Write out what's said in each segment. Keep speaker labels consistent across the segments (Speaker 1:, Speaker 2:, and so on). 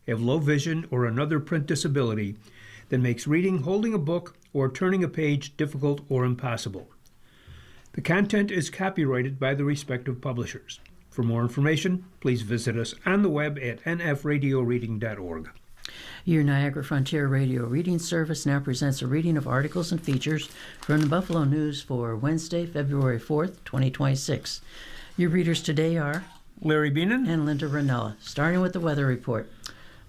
Speaker 1: have low vision, or another print disability that makes reading, holding a book, or turning a page difficult or impossible. The content is copyrighted by the respective publishers. For more information, please visit us on the web at nfradioreading.org.
Speaker 2: Your Niagara Frontier Radio Reading Service now presents a reading of articles and features from the Buffalo News for Wednesday, February 4th, 2026. Your readers today are
Speaker 1: Larry Beenan
Speaker 2: and Linda Ranella. Starting with the weather report.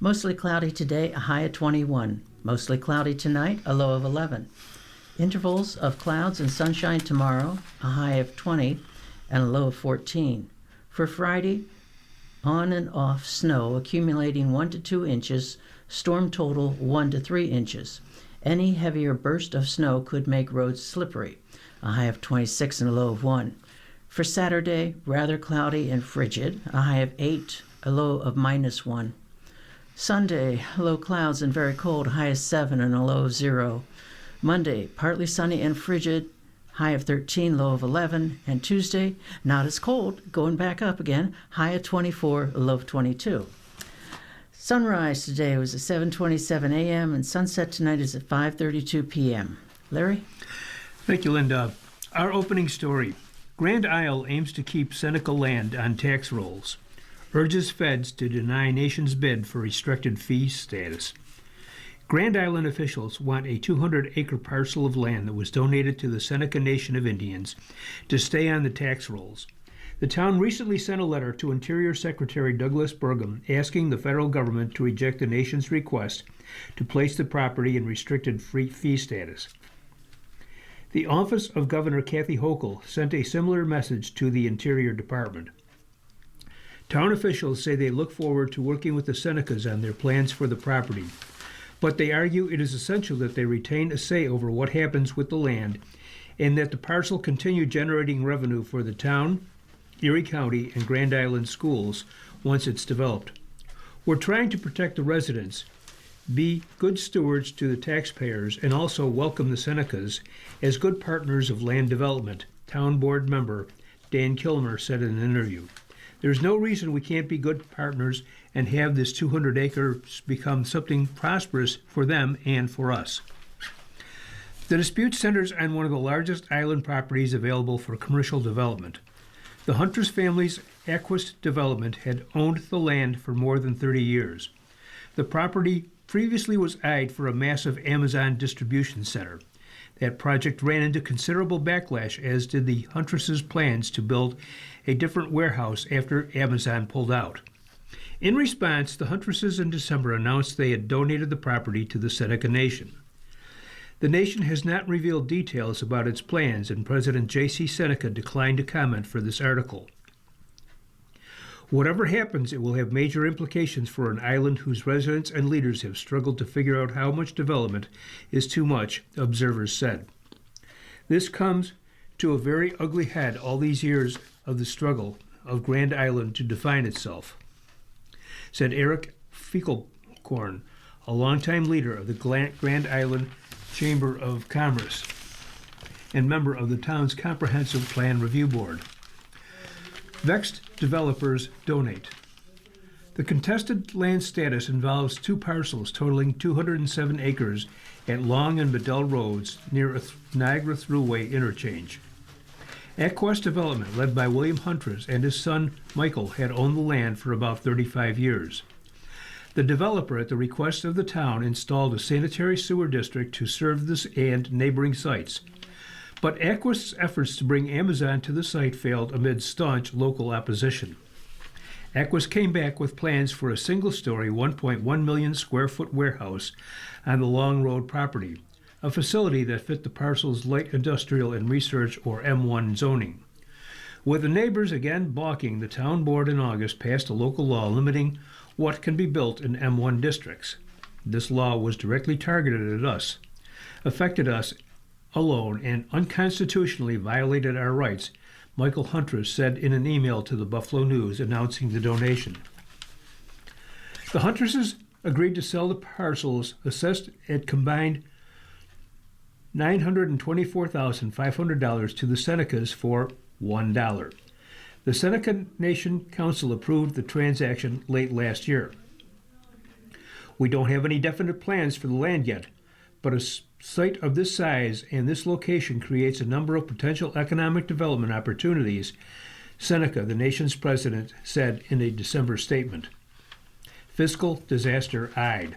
Speaker 2: Mostly cloudy today, a high of 21. Mostly cloudy tonight, a low of 11. Intervals of clouds and sunshine tomorrow, a high of 20 and a low of 14. For Friday, on and off snow accumulating 1 to 2 inches, storm total 1 to 3 inches. Any heavier burst of snow could make roads slippery, a high of 26 and a low of 1. For Saturday, rather cloudy and frigid, a high of 8, a low of -1. Sunday, low clouds and very cold, high of 7 and a low of 0. Monday, partly sunny and frigid, high of 13, low of 11. And Tuesday, not as cold, going back up again, high of 24, low of 22. Sunrise today was at 7:27 a.m. and sunset tonight is at 5:32 p.m. Larry?
Speaker 1: Thank you, Linda. Our opening story. Grand Isle aims to keep Seneca land on tax rolls. Urges feds to deny nation's bid for restricted fee status. Grand Island officials want a 200-acre parcel of land that was donated to the Seneca Nation of Indians to stay on the tax rolls. The town recently sent a letter to Interior Secretary Douglas Burgum asking the federal government to reject the nation's request to place the property in restricted fee status. The office of Governor Kathy Hochul sent a similar message to the Interior Department. Town officials say they look forward to working with the Senecas on their plans for the property, but they argue it is essential that they retain a say over what happens with the land and that the parcel continue generating revenue for the town, Erie County, and Grand Island schools once it's developed. We're trying to protect the residents, be good stewards to the taxpayers, and also welcome the Senecas as good partners of land development, Town Board member Dan Kilmer said in an interview. There's no reason we can't be good partners and have this 200 acres become something prosperous for them and for us. The dispute centers on one of the largest island properties available for commercial development. The Hunters family's Aquist development had owned the land for more than 30 years. The property previously was eyed for a massive Amazon distribution center. That project ran into considerable backlash, as did the Huntress' plans to build a different warehouse after Amazon pulled out. In response, the Huntresses in December announced they had donated the property to the Seneca Nation. The nation has not revealed details about its plans, and President J.C. Seneca declined to comment for this article. Whatever happens, it will have major implications for an island whose residents and leaders have struggled to figure out how much development is too much, observers said. This comes to a very ugly head all these years of the struggle of Grand Island to define itself, said Eric Fickelkorn, a longtime leader of the Grand Island Chamber of Commerce and member of the town's Comprehensive Plan Review Board. Vexed developers donate. The contested land status involves two parcels totaling 207 acres at Long and Bedell Roads near a Niagara Thruway interchange. Aquest Development, led by William Huntress and his son Michael, had owned the land for about 35 years. The developer, at the request of the town, installed a sanitary sewer district to serve this and neighboring sites. But Aquist's efforts to bring Amazon to the site failed amid staunch local opposition. Aquist came back with plans for a single-story, 1.1 million square foot warehouse on the Long Road property, a facility that fit the parcel's light industrial and research, or M1, zoning. With the neighbors again balking, the town board in August passed a local law limiting what can be built in M1 districts. This law was directly targeted at us, affected us alone, and unconstitutionally violated our rights, Michael Huntress said in an email to the Buffalo News announcing the donation. The Huntresses agreed to sell the parcels assessed at combined $924,500 to the Senecas for $1. The Seneca Nation Council approved the transaction late last year. We don't have any definite plans for the land yet, but a site of this size and this location creates a number of potential economic development opportunities, Seneca, the nation's president, said in a December statement. Fiscal disaster eyed.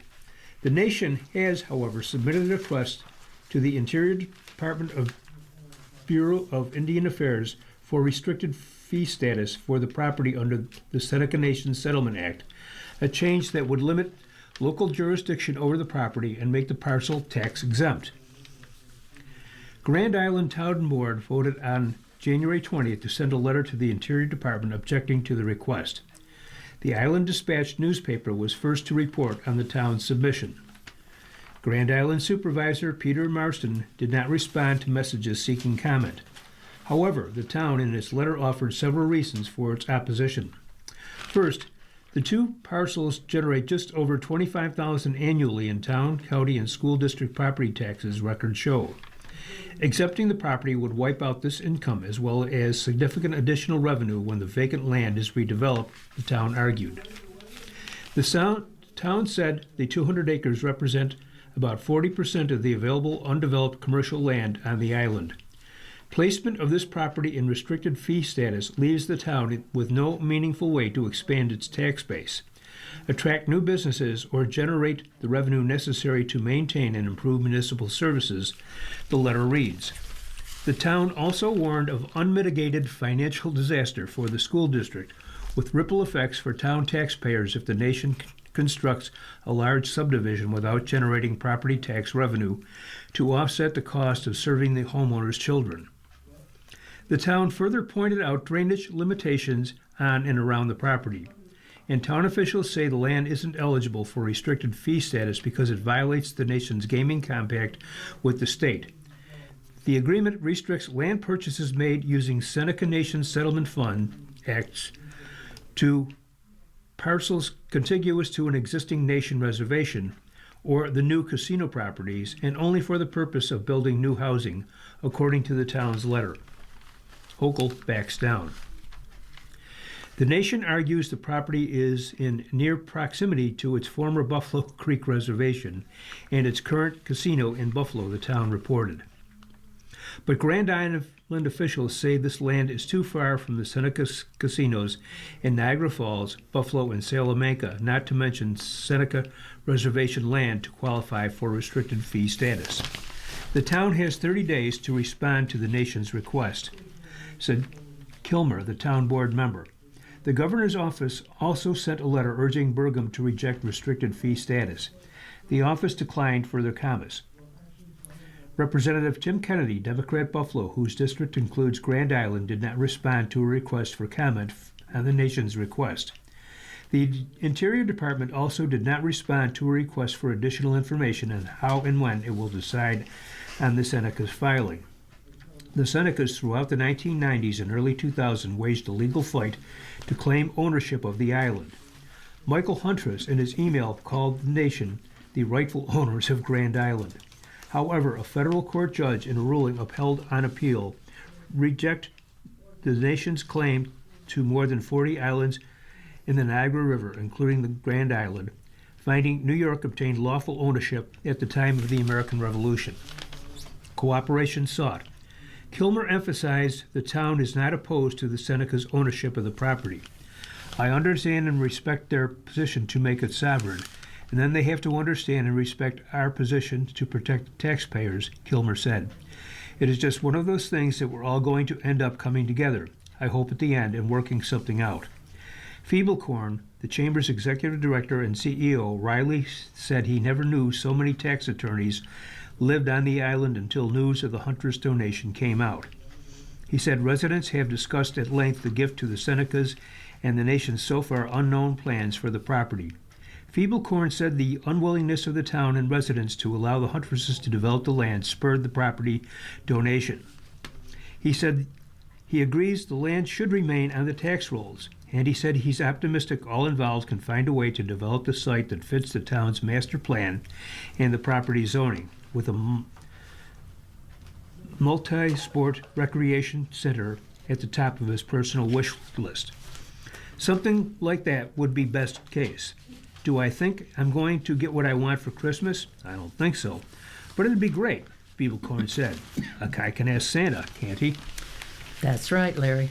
Speaker 1: The nation has, however, submitted a request to the Interior Department of Bureau of Indian Affairs for restricted fee status for the property under the Seneca Nation Settlement Act, a change that would limit local jurisdiction over the property and make the parcel tax exempt. Grand Island Town Board voted on January 20th to send a letter to the Interior Department objecting to the request. The Island Dispatch newspaper was first to report on the town's submission. Grand Island Supervisor Peter Marston did not respond to messages seeking comment. However, the town in its letter offered several reasons for its opposition. First, the two parcels generate just over $25,000 annually in town, county, and school district property taxes, records show. Accepting the property would wipe out this income as well as significant additional revenue when the vacant land is redeveloped, the town argued. The town said the 200 acres represent about 40% of the available undeveloped commercial land on the island. Placement of this property in restricted fee status leaves the town with no meaningful way to expand its tax base, attract new businesses, or generate the revenue necessary to maintain and improve municipal services, the letter reads. The town also warned of unmitigated financial disaster for the school district, with ripple effects for town taxpayers if the nation constructs a large subdivision without generating property tax revenue to offset the cost of serving the homeowner's children. The town further pointed out drainage limitations on and around the property, and town officials say the land isn't eligible for restricted fee status because it violates the nation's gaming compact with the state. The agreement restricts land purchases made using Seneca Nation Settlement Fund Acts to parcels contiguous to an existing nation reservation or the new casino properties, and only for the purpose of building new housing, according to the town's letter. Hochul backs down. The nation argues the property is in near proximity to its former Buffalo Creek Reservation and its current casino in Buffalo, the town reported. But Grand Island officials say this land is too far from the Seneca casinos in Niagara Falls, Buffalo, and Salamanca, not to mention Seneca Reservation land, to qualify for restricted fee status. The town has 30 days to respond to the nation's request, said Kilmer, the town board member. The governor's office also sent a letter urging Burgum to reject restricted fee status. The office declined further comments. Representative Tim Kennedy, Democrat Buffalo, whose district includes Grand Island, did not respond to a request for comment on the nation's request. The Interior Department also did not respond to a request for additional information on how and when it will decide on the Seneca's filing. The Senecas throughout the 1990s and early 2000s waged a legal fight to claim ownership of the island. Michael Huntress, in his email, called the nation the rightful owners of Grand Island. However, a federal court judge, in a ruling upheld on appeal, rejected the nation's claim to more than 40 islands in the Niagara River, including the Grand Island, finding New York obtained lawful ownership at the time of the American Revolution. Cooperation sought. Kilmer emphasized the town is not opposed to the Seneca's ownership of the property. I understand and respect their position to make it sovereign, and then they have to understand and respect our position to protect the taxpayers, Kilmer said. It is just one of those things that we're all going to end up coming together, I hope at the end, and working something out. Feeblecorn, the Chamber's executive director and CEO, Riley, said he never knew so many tax attorneys lived on the island until news of the Huntress donation came out. He said residents have discussed at length the gift to the Senecas and the nation's so far unknown plans for the property. Feeblecorn said the unwillingness of the town and residents to allow the Huntresses to develop the land spurred the property donation. He said he agrees the land should remain on the tax rolls, and he said he's optimistic all involved can find a way to develop the site that fits the town's master plan and the property zoning, with a multi-sport recreation center at the top of his personal wish list. Something like that would be best case. Do I think I'm going to get what I want for Christmas? I don't think so. But it'd be great, Beeblcorn said. A guy can ask Santa, can't he?
Speaker 2: That's right, Larry.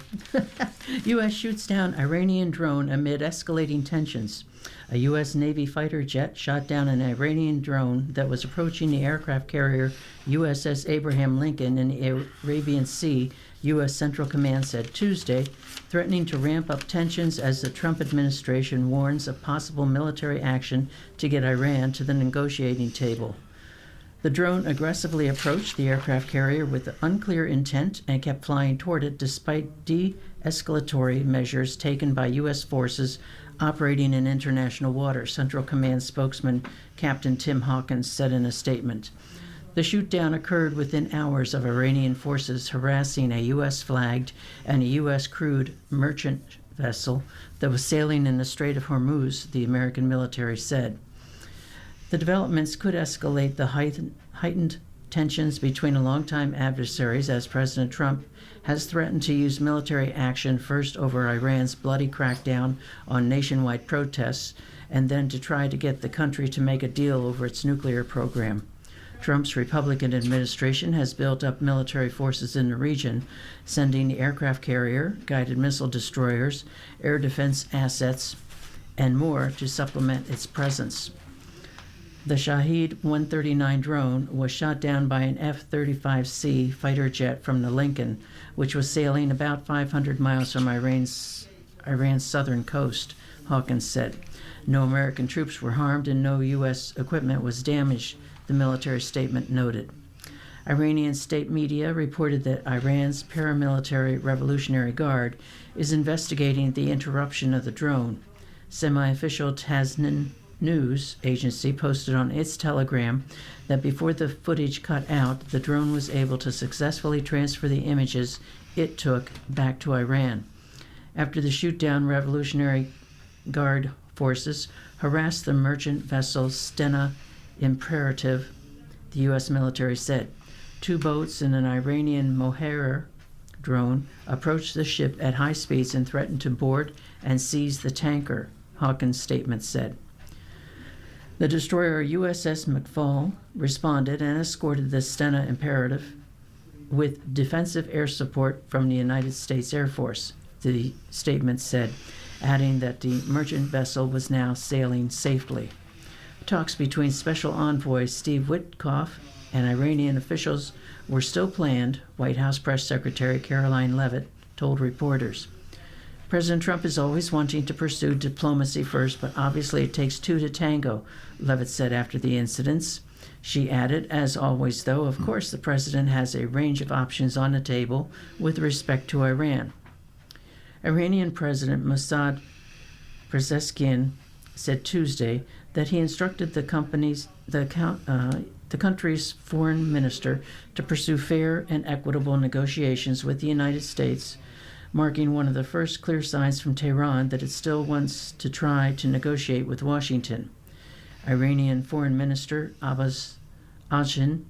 Speaker 2: U.S. shoots down Iranian drone amid escalating tensions. A U.S. Navy fighter jet shot down an Iranian drone that was approaching the aircraft carrier USS Abraham Lincoln in the Arabian Sea, U.S. Central Command said Tuesday, threatening to ramp up tensions as the Trump administration warns of possible military action to get Iran to the negotiating table. The drone aggressively approached the aircraft carrier with unclear intent and kept flying toward it despite de-escalatory measures taken by U.S. forces operating in international waters, Central Command spokesman Captain Tim Hawkins said in a statement. The shoot-down occurred within hours of Iranian forces harassing a U.S.-flagged and a U.S.-crewed merchant vessel that was sailing in the Strait of Hormuz, the American military said. The developments could escalate the heightened tensions between longtime adversaries as President Trump has threatened to use military action first over Iran's bloody crackdown on nationwide protests and then to try to get the country to make a deal over its nuclear program. Trump's Republican administration has built up military forces in the region, sending the aircraft carrier, guided missile destroyers, air defense assets, and more to supplement its presence. The Shahed 139 drone was shot down by an F-35C fighter jet from the Lincoln, which was sailing about 500 miles from Iran's southern coast, Hawkins said. No American troops were harmed and no U.S. equipment was damaged, the military statement noted. Iranian state media reported that Iran's paramilitary Revolutionary Guard is investigating the interruption of the drone. Semi-official Tasnim news agency posted on its Telegram that before the footage cut out, the drone was able to successfully transfer the images it took back to Iran. After the shoot-down, Revolutionary Guard forces harassed the merchant vessel Stena Imperative, the U.S. military said. Two boats and an Iranian Mohair drone approached the ship at high speeds and threatened to board and seize the tanker, Hawkins' statement said. The destroyer USS McFall responded and escorted the Stena Imperative with defensive air support from the United States Air Force, the statement said, adding that the merchant vessel was now sailing safely. Talks between Special Envoy Steve Witkoff and Iranian officials were still planned, White House Press Secretary Caroline Leavitt told reporters. President Trump is always wanting to pursue diplomacy first, but obviously it takes two to tango, Leavitt said after the incidents. She added, as always, though, of course the president has a range of options on the table with respect to Iran. Iranian President Mossad Pezeshkian said Tuesday that he instructed the country's foreign minister to pursue fair and equitable negotiations with the United States, marking one of the first clear signs from Tehran that it still wants to try to negotiate with Washington. Iranian Foreign Minister Abbas Achi,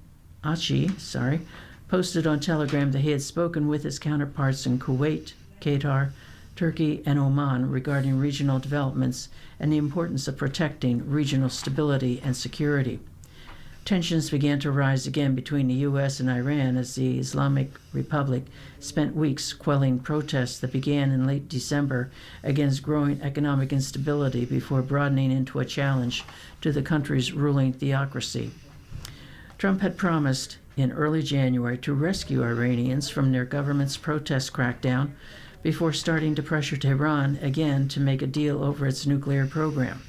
Speaker 2: posted on Telegram that he had spoken with his counterparts in Kuwait, Qatar, Turkey, and Oman regarding regional developments and the importance of protecting regional stability and security. Tensions began to rise again between the U.S. and Iran as the Islamic Republic spent weeks quelling protests that began in late December against growing economic instability before broadening into a challenge to the country's ruling theocracy. Trump had promised in early January to rescue Iranians from their government's protest crackdown before starting to pressure Tehran again to make a deal over its nuclear program.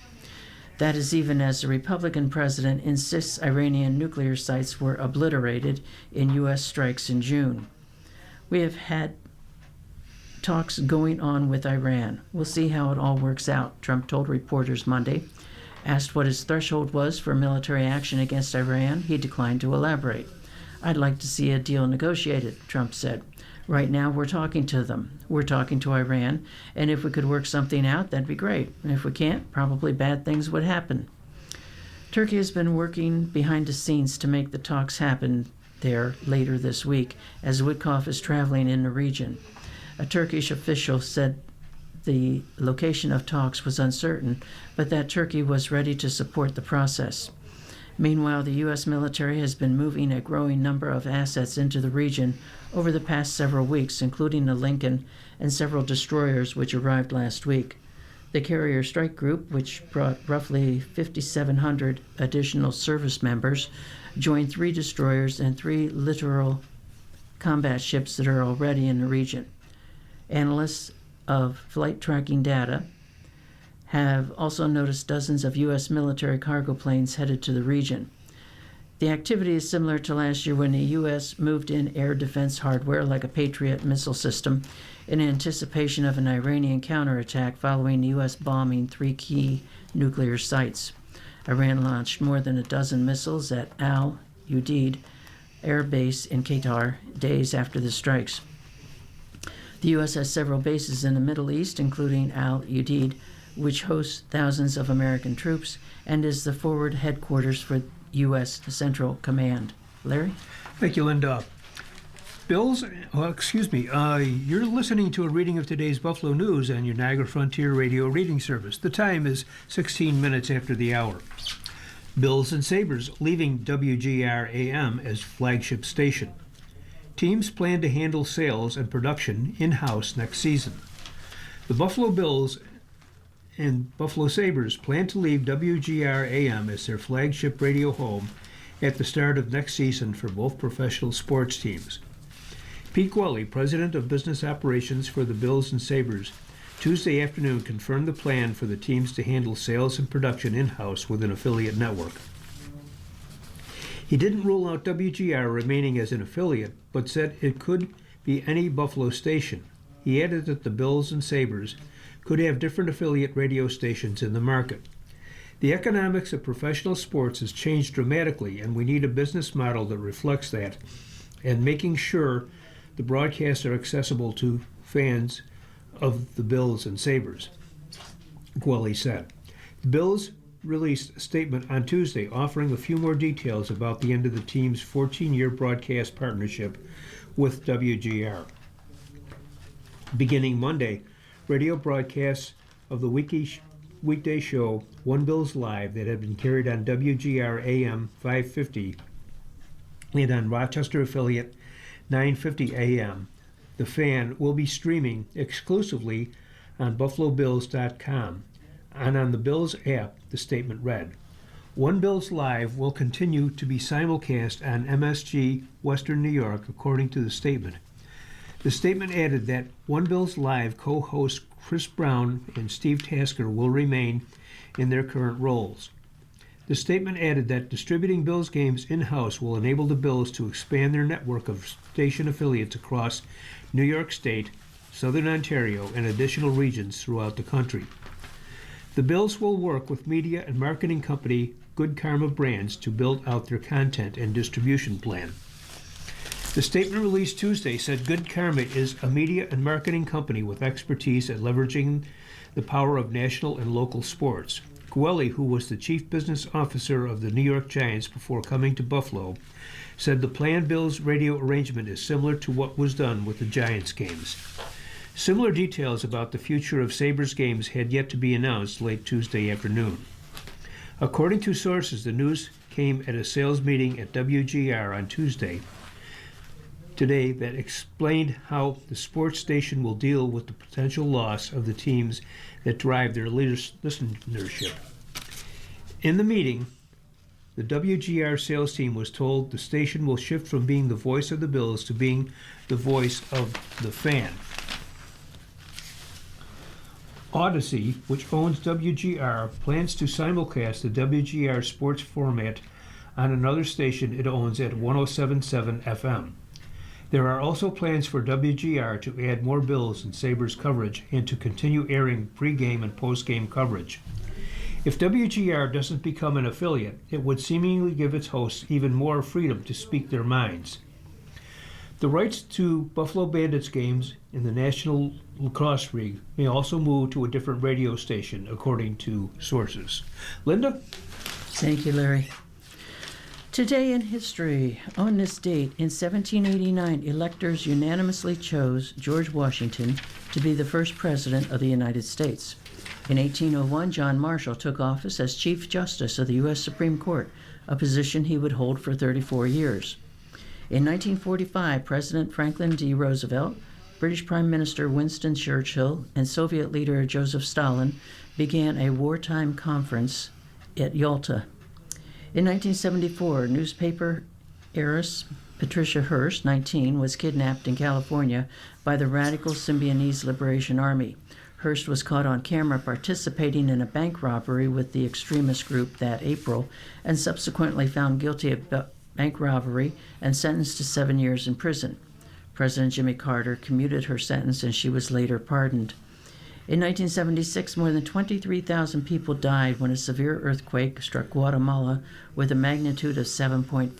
Speaker 2: That is even as the Republican president insists Iranian nuclear sites were obliterated in U.S. strikes in June. We have had talks going on with Iran. We'll see how it all works out, Trump told reporters Monday. Asked what his threshold was for military action against Iran, he declined to elaborate. I'd like to see a deal negotiated, Trump said. Right now, we're talking to them. We're talking to Iran, and if we could work something out, that'd be great. And if we can't, probably bad things would happen. Turkey has been working behind the scenes to make the talks happen there later this week, as Witkoff is traveling in the region. A Turkish official said the location of talks was uncertain, but that Turkey was ready to support the process. Meanwhile, the U.S. military has been moving a growing number of assets into the region over the past several weeks, including the Lincoln and several destroyers which arrived last week. The Carrier Strike Group, which brought roughly 5,700 additional service members, joined 3 destroyers and 3 littoral combat ships that are already in the region. Analysts of flight tracking data have also noticed dozens of U.S. military cargo planes headed to the region. The activity is similar to last year when the U.S. moved in air defense hardware like a Patriot missile system in anticipation of an Iranian counterattack following the U.S. bombing 3 key nuclear sites. Iran launched more than a dozen missiles at Al Udeid Air Base in Qatar days after the strikes. The U.S. has several bases in the Middle East, including Al Udeid, which hosts thousands of American troops and is the forward headquarters for U.S. Central Command. Larry?
Speaker 1: Thank you, Linda. You're listening to a reading of today's Buffalo News on your Niagara Frontier Radio reading service. The time is 16 minutes after the hour. Bills and Sabres leaving WGR-AM as flagship station. Teams plan to handle sales and production in-house next season. The Buffalo Bills and Buffalo Sabres plan to leave WGR-AM as their flagship radio home at the start of next season for both professional sports teams. Pete Gwelly, president of business operations for the Bills and Sabres, Tuesday afternoon confirmed the plan for the teams to handle sales and production in-house with an affiliate network. He didn't rule out WGR remaining as an affiliate, but said it could be any Buffalo station. He added that the Bills and Sabres could have different affiliate radio stations in the market. The economics of professional sports has changed dramatically, and we need a business model that reflects that, and making sure the broadcasts are accessible to fans of the Bills and Sabres, Gwelly said. The Bills released a statement on Tuesday offering a few more details about the end of the team's 14-year broadcast partnership with WGR. Beginning Monday, radio broadcasts of the weekday show One Bills Live that had been carried on WGR AM 550 and on Rochester affiliate 950 AM. The Fan will be streaming exclusively on BuffaloBills.com and on the Bills app, the statement read. One Bills Live will continue to be simulcast on MSG Western New York, according to the statement. The statement added that One Bills Live co-hosts Chris Brown and Steve Tasker will remain in their current roles. The statement added that distributing Bills games in-house will enable the Bills to expand their network of station affiliates across New York State, Southern Ontario, and additional regions throughout the country. The Bills will work with media and marketing company Good Karma Brands to build out their content and distribution plan. The statement released Tuesday said Good Karma is a media and marketing company with expertise at leveraging the power of national and local sports. Gwelly, who was the chief business officer of the New York Giants before coming to Buffalo, said the planned Bills radio arrangement is similar to what was done with the Giants games. Similar details about the future of Sabres games had yet to be announced late Tuesday afternoon. According to sources, the news came at a sales meeting at WGR on Tuesday today that explained how the sports station will deal with the potential loss of the teams that drive their listenership. In the meeting, the WGR sales team was told the station will shift from being the voice of the Bills to being the voice of the fan. Odyssey, which owns WGR, plans to simulcast the WGR sports format on another station it owns at 107.7 FM. There are also plans for WGR to add more Bills and Sabres coverage and to continue airing pregame and postgame coverage. If WGR doesn't become an affiliate, it would seemingly give its hosts even more freedom to speak their minds. The rights to Buffalo Bandits games in the National Lacrosse League may also move to a different radio station, according to sources. Linda?
Speaker 2: Thank you, Larry. Today in history, on this date, in 1789, electors unanimously chose George Washington to be the first president of the United States. In 1801, John Marshall took office as Chief Justice of the U.S. Supreme Court, a position he would hold for 34 years. In 1945, President Franklin D. Roosevelt, British Prime Minister Winston Churchill, and Soviet leader Joseph Stalin began a wartime conference at Yalta. In 1974, newspaper heiress Patricia Hearst, 19, was kidnapped in California by the radical Symbionese Liberation Army. Hearst was caught on camera participating in a bank robbery with the extremist group that April and subsequently found guilty of bank robbery and sentenced to 7 years in prison. President Jimmy Carter commuted her sentence and she was later pardoned. In 1976, more than 23,000 people died when a severe earthquake struck Guatemala with a magnitude of 7.5.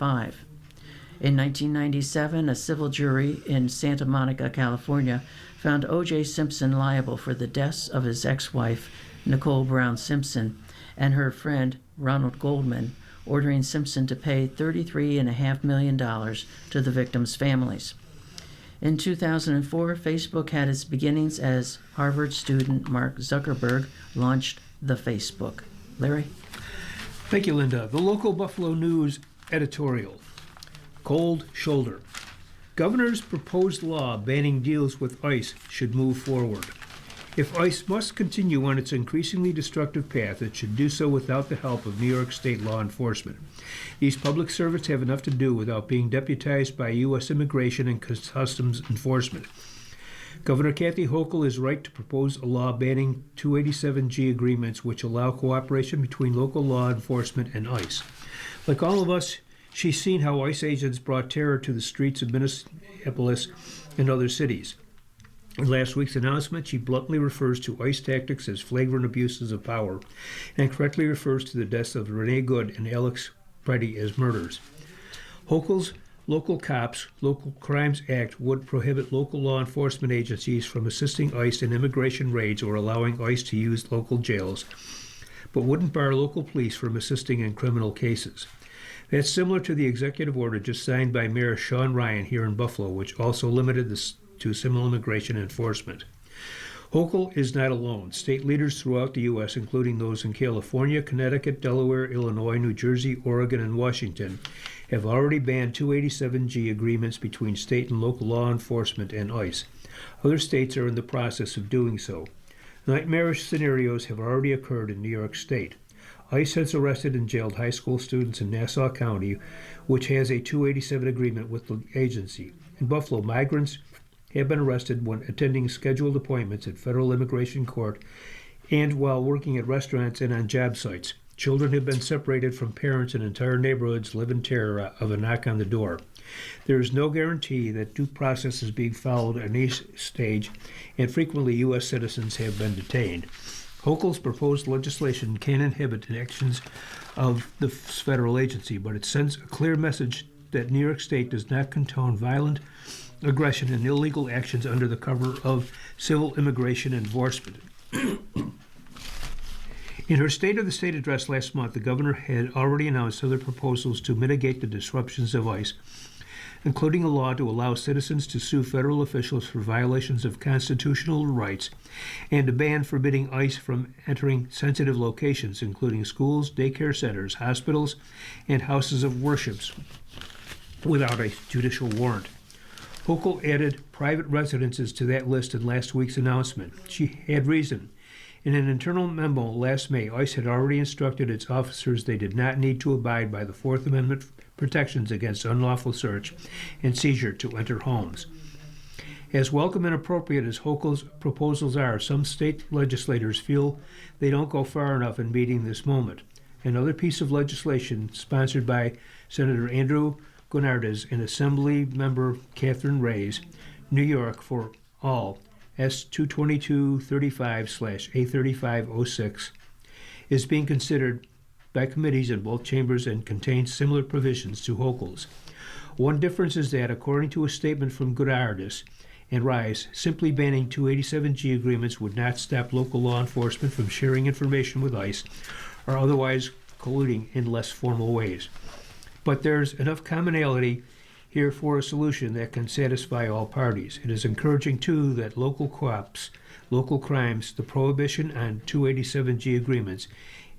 Speaker 2: In 1997, a civil jury in Santa Monica, California, found O.J. Simpson liable for the deaths of his ex-wife, Nicole Brown Simpson, and her friend, Ronald Goldman, ordering Simpson to pay $33.5 million to the victims' families. In 2004, Facebook had its beginnings as Harvard student Mark Zuckerberg launched the Facebook. Larry?
Speaker 1: Thank you, Linda. The local Buffalo News editorial. Cold shoulder. Governor's proposed law banning deals with ICE should move forward. If ICE must continue on its increasingly destructive path, it should do so without the help of New York State law enforcement. These public servants have enough to do without being deputized by U.S. Immigration and Customs Enforcement. Governor Kathy Hochul is right to propose a law banning 287G agreements which allow cooperation between local law enforcement and ICE. Like all of us, she's seen how ICE agents brought terror to the streets of Minneapolis and other cities. In last week's announcement, she bluntly refers to ICE tactics as flagrant abuses of power and correctly refers to the deaths of Renee Good and Alex Preddy as murders. Hochul's Local Cops, Local Crimes Act would prohibit local law enforcement agencies from assisting ICE in immigration raids or allowing ICE to use local jails, but wouldn't bar local police from assisting in criminal cases. That's similar to the executive order just signed by Mayor Sean Ryan here in Buffalo, which also limited this to civil immigration enforcement. Hochul is not alone. State leaders throughout the U.S., including those in California, Connecticut, Delaware, Illinois, New Jersey, Oregon, and Washington, have already banned 287G agreements between state and local law enforcement and ICE. Other states are in the process of doing so. Nightmarish scenarios have already occurred in New York State. ICE has arrested and jailed high school students in Nassau County, which has a 287 agreement with the agency. In Buffalo, migrants have been arrested when attending scheduled appointments at federal immigration court and while working at restaurants and on job sites. Children have been separated from parents and entire neighborhoods live in terror of a knock on the door. There is no guarantee that due process is being followed at each stage, and frequently U.S. citizens have been detained. Hochul's proposed legislation can inhibit the actions of the federal agency, but it sends a clear message that New York State does not condone violent aggression and illegal actions under the cover of civil immigration enforcement. In her State of the State address last month, the governor had already announced other proposals to mitigate the disruptions of ICE, including a law to allow citizens to sue federal officials for violations of constitutional rights, and a ban forbidding ICE from entering sensitive locations, including schools, daycare centers, hospitals, and houses of worship, without a judicial warrant. Hochul added private residences to that list in last week's announcement. She had reason. In an internal memo last May, ICE had already instructed its officers they did not need to abide by the Fourth Amendment protections against unlawful search and seizure to enter homes. As welcome and appropriate as Hochul's proposals are, some state legislators feel they don't go far enough in meeting this moment. Another piece of legislation sponsored by Senator Andrew Gonardes and Assembly Member Catherine Reyes, New York for All, S-222-35/A3506, is being considered by committees in both chambers and contains similar provisions to Hochul's. One difference is that, according to a statement from Gonardes and Reyes, simply banning 287G agreements would not stop local law enforcement from sharing information with ICE or otherwise colluding in less formal ways. But there's enough commonality here for a solution that can satisfy all parties. It is encouraging, too, that local co-ops, local crimes, the prohibition on 287G agreements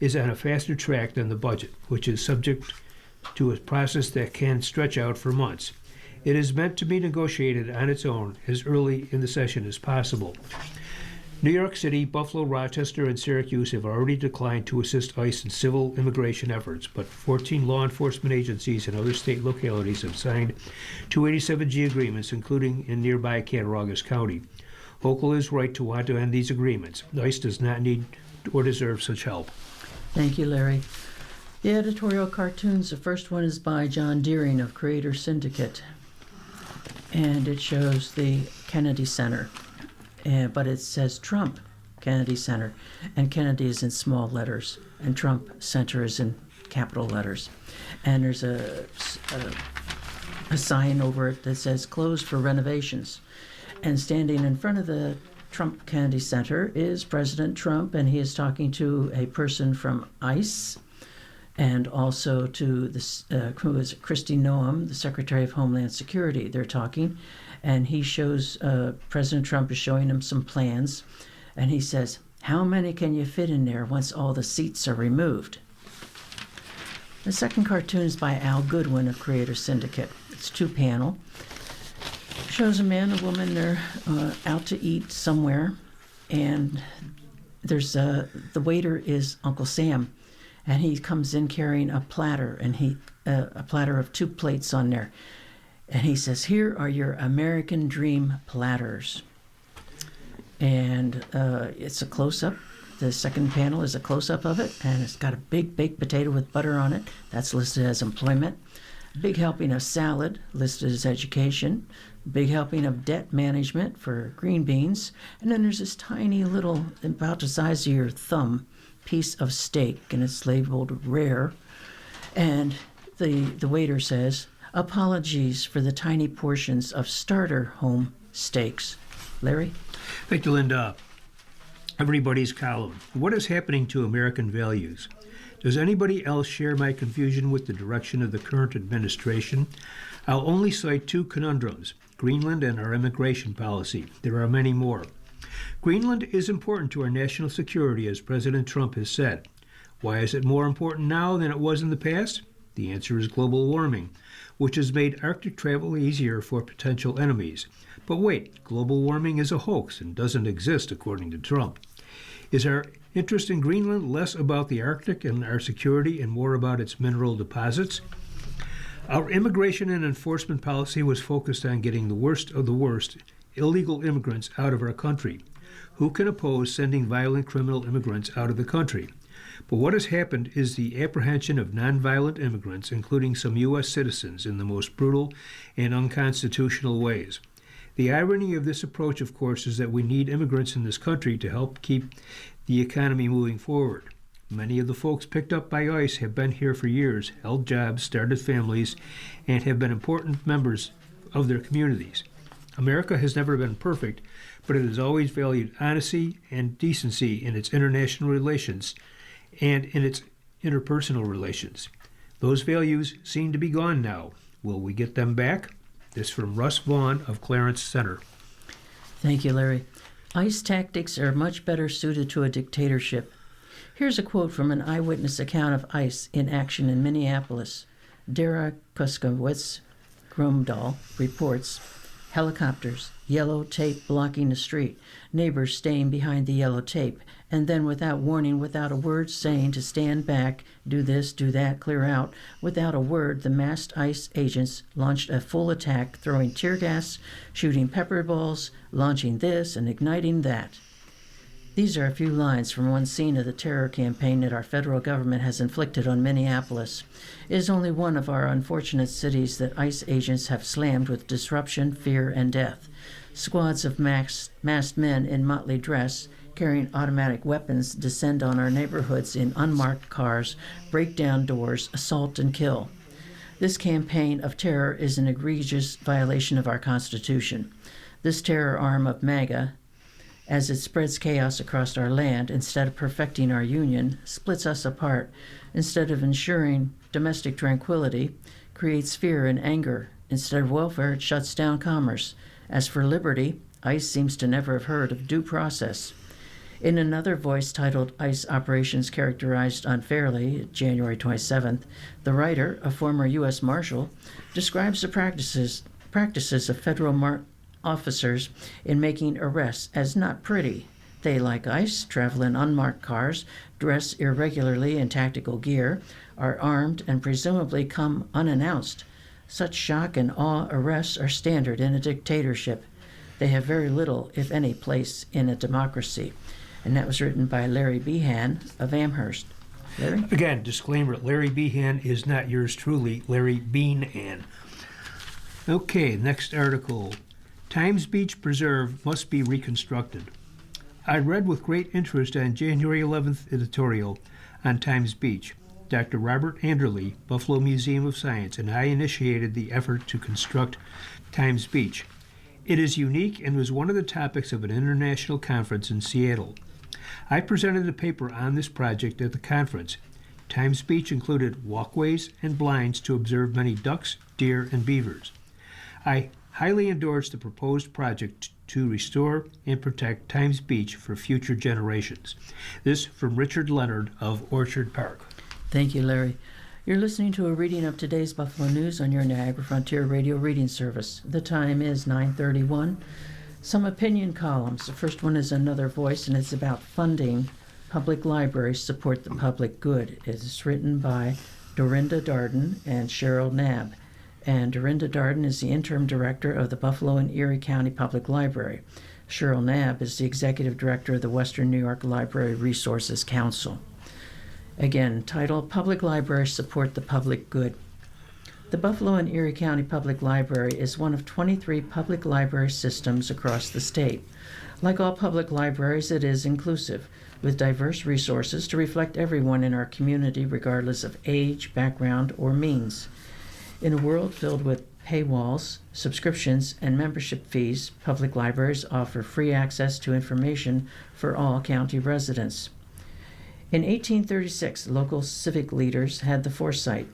Speaker 1: is on a faster track than the budget, which is subject to a process that can stretch out for months. It is meant to be negotiated on its own as early in the session as possible. New York City, Buffalo, Rochester, and Syracuse have already declined to assist ICE in civil immigration efforts, but 14 law enforcement agencies and other state localities have signed 287G agreements, including in nearby Cattaraugus County. Hochul is right to want to end these agreements. ICE does not need or deserve such help.
Speaker 2: Thank you, Larry. The editorial cartoons, the first one is by John Deering of Creator Syndicate, and it shows the Kennedy Center. But it says Trump Kennedy Center, and Kennedy is in small letters, and Trump Center is in capital letters. And there's a sign over it that says closed for renovations. And standing in front of the Trump Kennedy Center is President Trump, and he is talking to a person from ICE, and also to who is Kristi Noem, the Secretary of Homeland Security. They're talking, and he shows, President Trump is showing him some plans, and he says, "How many can you fit in there once all the seats are removed?" The second cartoon is by Al Goodwin of Creator Syndicate. It's two-panel. Shows a man and a woman, they're out to eat somewhere, and there's the waiter is Uncle Sam, and he comes in carrying a platter, and a platter of 2 plates on there. And he says, "Here are your American Dream platters." And it's a close-up. The second panel is a close-up of it, and it's got a big baked potato with butter on it. That's listed as employment. Big helping of salad, listed as education. Big helping of debt management for green beans. And then there's this tiny little, about the size of your thumb, piece of steak, and it's labeled rare. And the waiter says, "Apologies for the tiny portions of starter home steaks." Larry?
Speaker 1: Thank you, Linda. Everybody's column. What is happening to American values? Does anybody else share my confusion with the direction of the current administration? I'll only cite 2 conundrums, Greenland and our immigration policy. There are many more. Greenland is important to our national security, as President Trump has said. Why is it more important now than it was in the past? The answer is global warming, which has made Arctic travel easier for potential enemies. But wait, global warming is a hoax and doesn't exist, according to Trump. Is our interest in Greenland less about the Arctic and our security and more about its mineral deposits? Our immigration and enforcement policy was focused on getting the worst of the worst illegal immigrants out of our country. Who can oppose sending violent criminal immigrants out of the country? But what has happened is the apprehension of nonviolent immigrants, including some U.S. citizens, in the most brutal and unconstitutional ways. The irony of this approach, of course, is that we need immigrants in this country to help keep the economy moving forward. Many of the folks picked up by ICE have been here for years, held jobs, started families, and have been important members of their communities. America has never been perfect, but it has always valued honesty and decency in its international relations and in its interpersonal relations. Those values seem to be gone now. Will we get them back? This from Russ Vaughn of Clarence Center.
Speaker 2: Thank you, Larry. ICE tactics are much better suited to a dictatorship. Here's a quote from an eyewitness account of ICE in action in Minneapolis. Dara Kuskowitz Gromdahl reports, helicopters, yellow tape blocking the street, neighbors staying behind the yellow tape, and then without warning, without a word saying to stand back, do this, do that, clear out, without a word, the masked ICE agents launched a full attack, throwing tear gas, shooting pepper balls, launching this and igniting that. These are a few lines from one scene of the terror campaign that our federal government has inflicted on Minneapolis. It is only one of our unfortunate cities that ICE agents have slammed with disruption, fear, and death. Squads of masked men in motley dress, carrying automatic weapons, descend on our neighborhoods in unmarked cars, break down doors, assault, and kill. This campaign of terror is an egregious violation of our Constitution. This terror arm of MAGA, as it spreads chaos across our land, instead of perfecting our union, splits us apart. Instead of ensuring domestic tranquility creates fear and anger. Instead of welfare, it shuts down commerce. As for liberty, ICE seems to never have heard of due process. In another voice titled ICE Operations Characterized Unfairly, January 27th, the writer, a former U.S. Marshal, describes the practices of federal officers in making arrests as not pretty. They, like ICE, travel in unmarked cars, dress irregularly in tactical gear, are armed, and presumably come unannounced. Such shock and awe arrests are standard in a dictatorship. They have very little, if any, place in a democracy. And that was written by Larry Behan of Amherst. Larry?
Speaker 1: Again, disclaimer, Larry Behan is not yours truly, Larry Behan. Okay, next article. Times Beach Preserve must be reconstructed. I read with great interest on January 11th editorial on Times Beach. Dr. Robert Anderle, Buffalo Museum of Science, and I initiated the effort to construct Times Beach. It is unique and was one of the topics of an international conference in Seattle. I presented a paper on this project at the conference. Times Beach included walkways and blinds to observe many ducks, deer, and beavers. I highly endorse the proposed project to restore and protect Times Beach for future generations. This from Richard Leonard of Orchard Park.
Speaker 2: Thank you, Larry. You're listening to a reading of today's Buffalo News on your Niagara Frontier Radio reading service. The time is 9:31. Some opinion columns. The first one is Another Voice, and it's about funding public libraries support the public good. It is written by Dorinda Darden and Cheryl Knabb. And Dorinda Darden is the interim director of the Buffalo and Erie County Public Library. Cheryl Knabb is the executive director of the Western New York Library Resources Council. Again, title, Public Libraries Support the Public Good. The Buffalo and Erie County Public Library is one of 23 public library systems across the state. Like all public libraries, it is inclusive, with diverse resources to reflect everyone in our community regardless of age, background, or means. In a world filled with paywalls, subscriptions, and membership fees, public libraries offer free access to information for all county residents. In 1836, local civic leaders had the foresight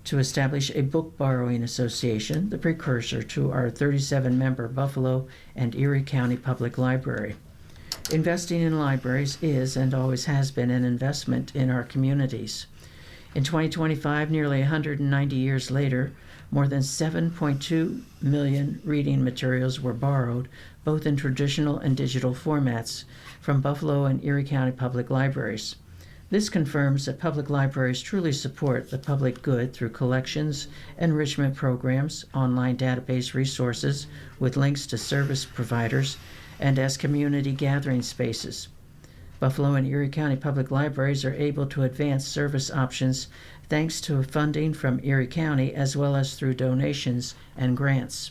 Speaker 2: to establish a book borrowing association, the precursor to our 37-member Buffalo and Erie County Public Library. Investing in libraries is and always has been an investment in our communities. In 2025, nearly 190 years later, more than 7.2 million reading materials were borrowed, both in traditional and digital formats, from Buffalo and Erie County Public Libraries. This confirms that public libraries truly support the public good through collections, enrichment programs, online database resources with links to service providers, and as community gathering spaces. Buffalo and Erie County Public Libraries are able to advance service options thanks to funding from Erie County as well as through donations and grants.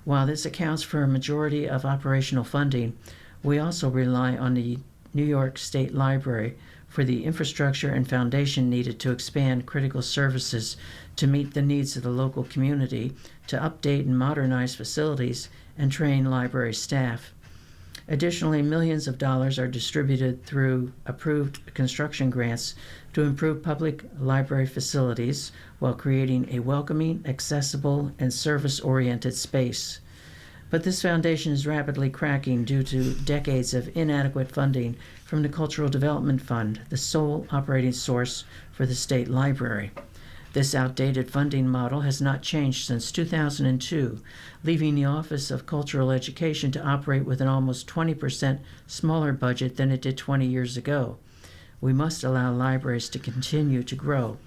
Speaker 2: While this accounts for a majority of operational funding, we also rely on the New York State Library for the infrastructure and foundation needed to expand critical services to meet the needs of the local community, to update and modernize facilities, and train library staff. Additionally, millions of dollars are distributed through approved construction grants to improve public library facilities while creating a welcoming, accessible, and service-oriented space. But this foundation is rapidly cracking due to decades of inadequate funding from the Cultural Development Fund, the sole operating source for the state library. This outdated funding model has not changed since 2002, leaving the Office of Cultural Education to operate with an almost 20% smaller budget than it did 20 years ago. We must allow libraries to continue to grow.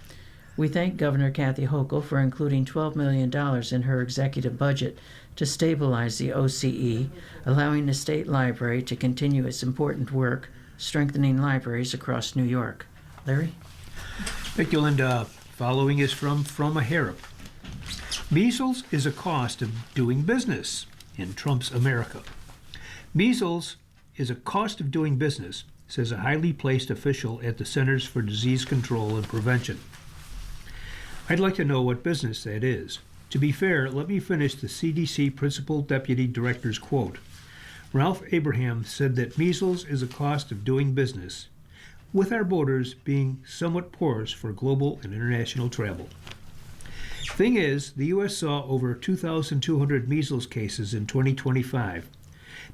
Speaker 2: We thank Governor Kathy Hochul for including $12 million in her executive budget to stabilize the OCE, allowing the state library to continue its important work strengthening libraries across New York. Larry?
Speaker 1: Thank you, Linda. Following is from a Harrop. Measles is a cost of doing business in Trump's America. Measles is a cost of doing business, says a highly placed official at the Centers for Disease Control and Prevention. I'd like to know what business that is. To be fair, let me finish the CDC Principal Deputy Director's quote. Ralph Abraham said that measles is a cost of doing business. with our borders being somewhat porous for global and international travel. Thing is, the U.S. saw over 2,200 measles cases in 2025,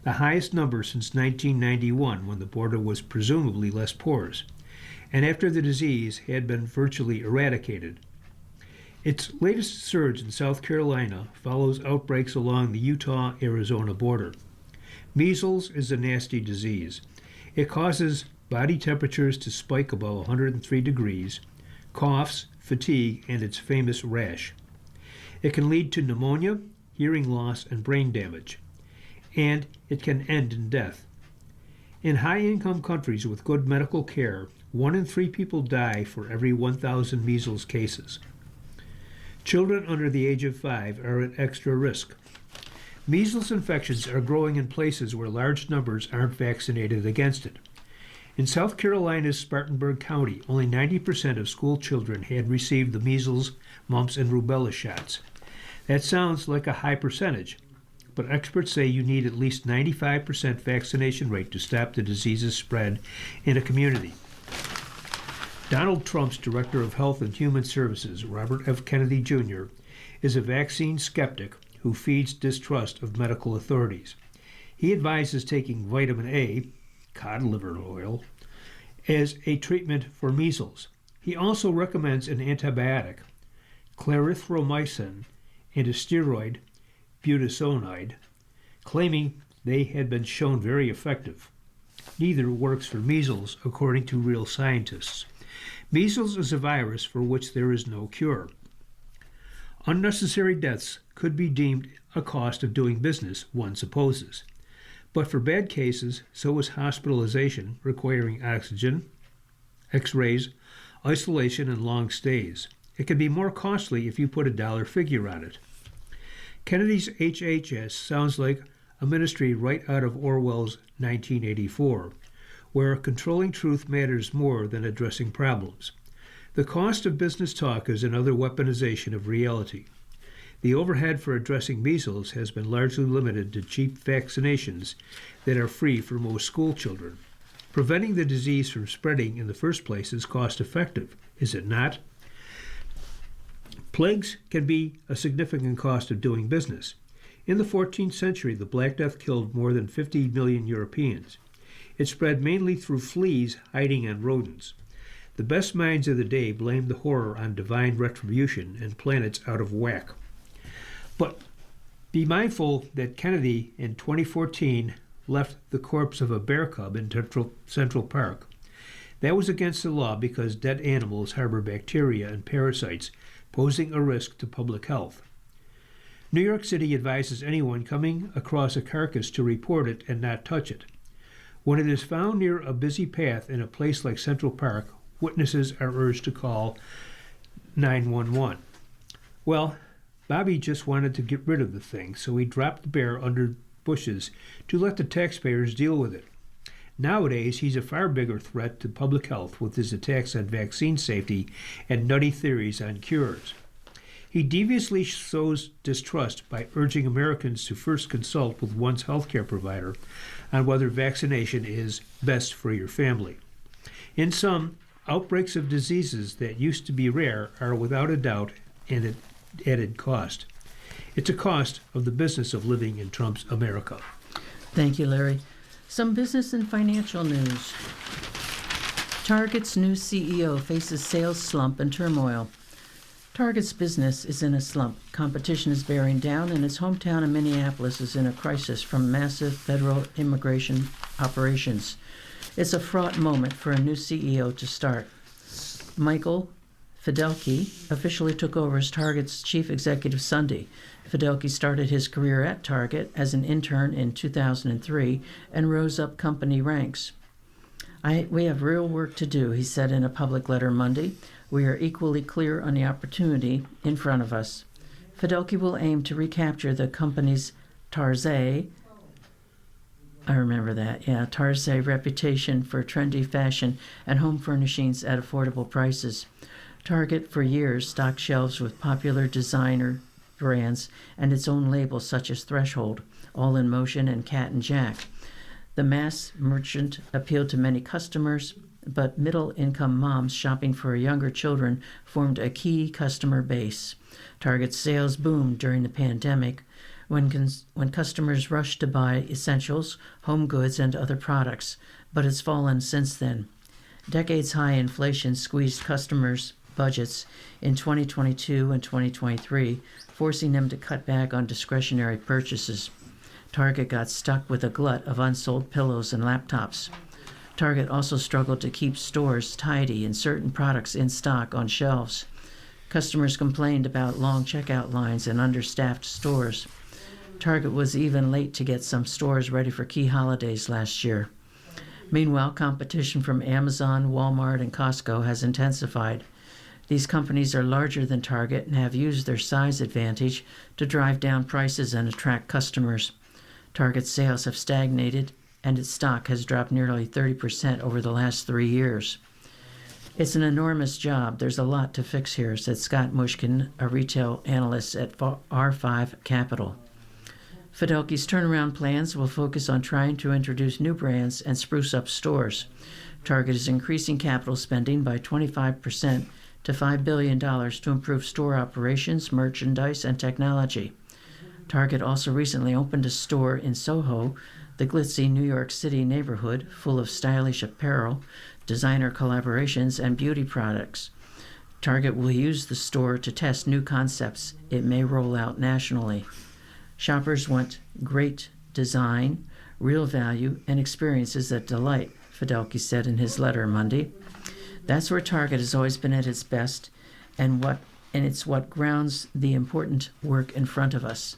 Speaker 1: the highest number since 1991 when the border was presumably less porous, and after the disease had been virtually eradicated. Its latest surge in South Carolina follows outbreaks along the Utah-Arizona border. Measles is a nasty disease. It causes body temperatures to spike above 103 degrees, coughs, fatigue, and its famous rash. It can lead to pneumonia, hearing loss, and brain damage. And it can end in death. In high-income countries with good medical care, 1 in 3 people die for every 1,000 measles cases. Children under the age of 5 are at extra risk. Measles infections are growing in places where large numbers aren't vaccinated against it. In South Carolina's Spartanburg County, only 90% of school children had received the measles, mumps, and rubella shots. That sounds like a high percentage, but experts say you need at least 95% vaccination rate to stop the disease's spread in a community. Donald Trump's Director of Health and Human Services, Robert F. Kennedy Jr., is a vaccine skeptic who feeds distrust of medical authorities. He advises taking vitamin A, cod liver oil, as a treatment for measles. He also recommends an antibiotic, clarithromycin, and a steroid, budesonide, claiming they had been shown very effective. Neither works for measles, according to real scientists. Measles is a virus for which there is no cure. Unnecessary deaths could be deemed a cost of doing business, one supposes. But for bad cases, so is hospitalization requiring oxygen, x-rays, isolation, and long stays. It can be more costly if you put a dollar figure on it. Kennedy's HHS sounds like a ministry right out of Orwell's 1984, where controlling truth matters more than addressing problems. The cost of business talk is another weaponization of reality. The overhead for addressing measles has been largely limited to cheap vaccinations that are free for most school children. Preventing the disease from spreading in the first place is cost-effective, is it not? Plagues can be a significant cost of doing business. In the 14th century, the Black Death killed more than 50 million Europeans. It spread mainly through fleas hiding on rodents. The best minds of the day blamed the horror on divine retribution and planets out of whack. But be mindful that Kennedy in 2014 left the corpse of a bear cub in Central Park. That was against the law because dead animals harbor bacteria and parasites, posing a risk to public health. New York City advises anyone coming across a carcass to report it and not touch it. When it is found near a busy path in a place like Central Park, witnesses are urged to call 911. Well, Bobby just wanted to get rid of the thing, so he dropped the bear under bushes to let the taxpayers deal with it. Nowadays, he's a far bigger threat to public health with his attacks on vaccine safety and nutty theories on cures. He deviously sows distrust by urging Americans to first consult with one's healthcare provider on whether vaccination is best for your family. In sum, outbreaks of diseases that used to be rare are without a doubt an added cost. It's a cost of the business of living in Trump's America.
Speaker 2: Thank you, Larry. Some business and financial news. Target's new CEO faces sales slump and turmoil. Target's business is in a slump. Competition is bearing down, and its hometown of Minneapolis is in a crisis from massive federal immigration operations. It's a fraught moment for a new CEO to start. Michael Fidelki officially took over as Target's chief executive Sunday. Fidelki started his career at Target as an intern in 2003 and rose up company ranks. We have real work to do, he said in a public letter Monday. We are equally clear on the opportunity in front of us. Fidelki will aim to recapture the company's Target reputation for trendy fashion and home furnishings at affordable prices. Target for years stocked shelves with popular designer brands and its own labels such as Threshold, All in Motion, and Cat and Jack. The mass merchant appealed to many customers but middle-income moms shopping for younger children formed a key customer base. Target's sales boomed during the pandemic when customers rushed to buy essentials, home goods, and other products, but it's fallen since then. Decades-high inflation squeezed customers' budgets in 2022 and 2023, forcing them to cut back on discretionary purchases. Target got stuck with a glut of unsold pillows and laptops. Target also struggled to keep stores tidy and certain products in stock on shelves. Customers complained about long checkout lines and understaffed stores. Target was even late to get some stores ready for key holidays last year. Meanwhile, competition from Amazon, Walmart, and Costco has intensified. These companies are larger than Target and have used their size advantage to drive down prices and attract customers. Target's sales have stagnated, and its stock has dropped nearly 30% over the last 3 years. It's an enormous job. There's a lot to fix here, said Scott Mushkin, a retail analyst at R5 Capital. Fidelki's turnaround plans will focus on trying to introduce new brands and spruce up stores. Target is increasing capital spending by 25% to $5 billion to improve store operations, merchandise, and technology. Target also recently opened a store in Soho, the glitzy New York City neighborhood, full of stylish apparel, designer collaborations, and beauty products. Target will use the store to test new concepts it may roll out nationally. Shoppers want great design, real value, and experiences that delight, Fidelki said in his letter Monday. That's where Target has always been at its best, and it's what grounds the important work in front of us.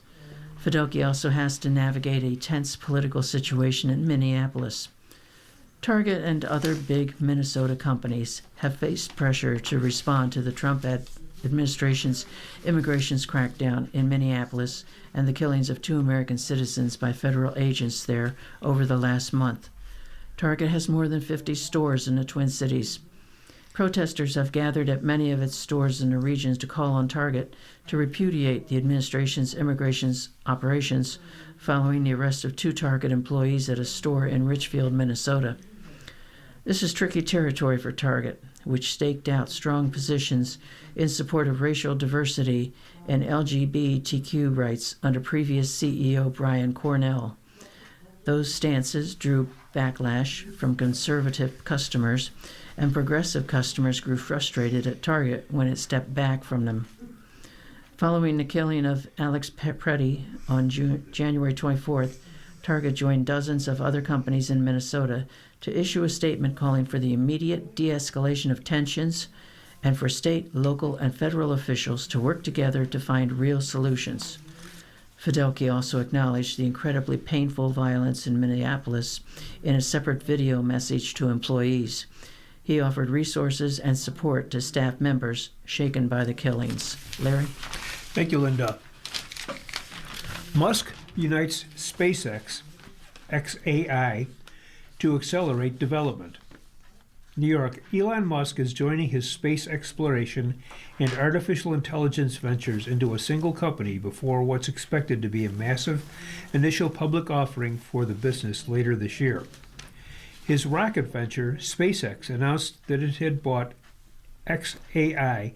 Speaker 2: Fidelki also has to navigate a tense political situation in Minneapolis. Target and other big Minnesota companies have faced pressure to respond to the Trump administration's immigration crackdown in Minneapolis and the killings of 2 American citizens by federal agents there over the last month. Target has more than 50 stores in the Twin Cities. Protesters have gathered at many of its stores in the regions to call on Target to repudiate the administration's immigration operations following the arrest of 2 Target employees at a store in Richfield, Minnesota. This is tricky territory for Target, which staked out strong positions in support of racial diversity and LGBTQ rights under previous CEO Brian Cornell. Those stances drew backlash from conservative customers, and progressive customers grew frustrated at Target when it stepped back from them. Following the killing of Alex Petty on January 24th, Target joined dozens of other companies in Minnesota to issue a statement calling for the immediate de-escalation of tensions and for state, local, and federal officials to work together to find real solutions. Fidelki also acknowledged the incredibly painful violence in Minneapolis in a separate video message to employees. He offered resources and support to staff members shaken by the killings. Larry?
Speaker 1: Thank you, Linda. Musk unites SpaceX, XAI, to accelerate development. New York, Elon Musk is joining his space exploration and artificial intelligence ventures into a single company before what's expected to be a massive initial public offering for the business later this year. His rocket venture, SpaceX, announced that it had bought XAI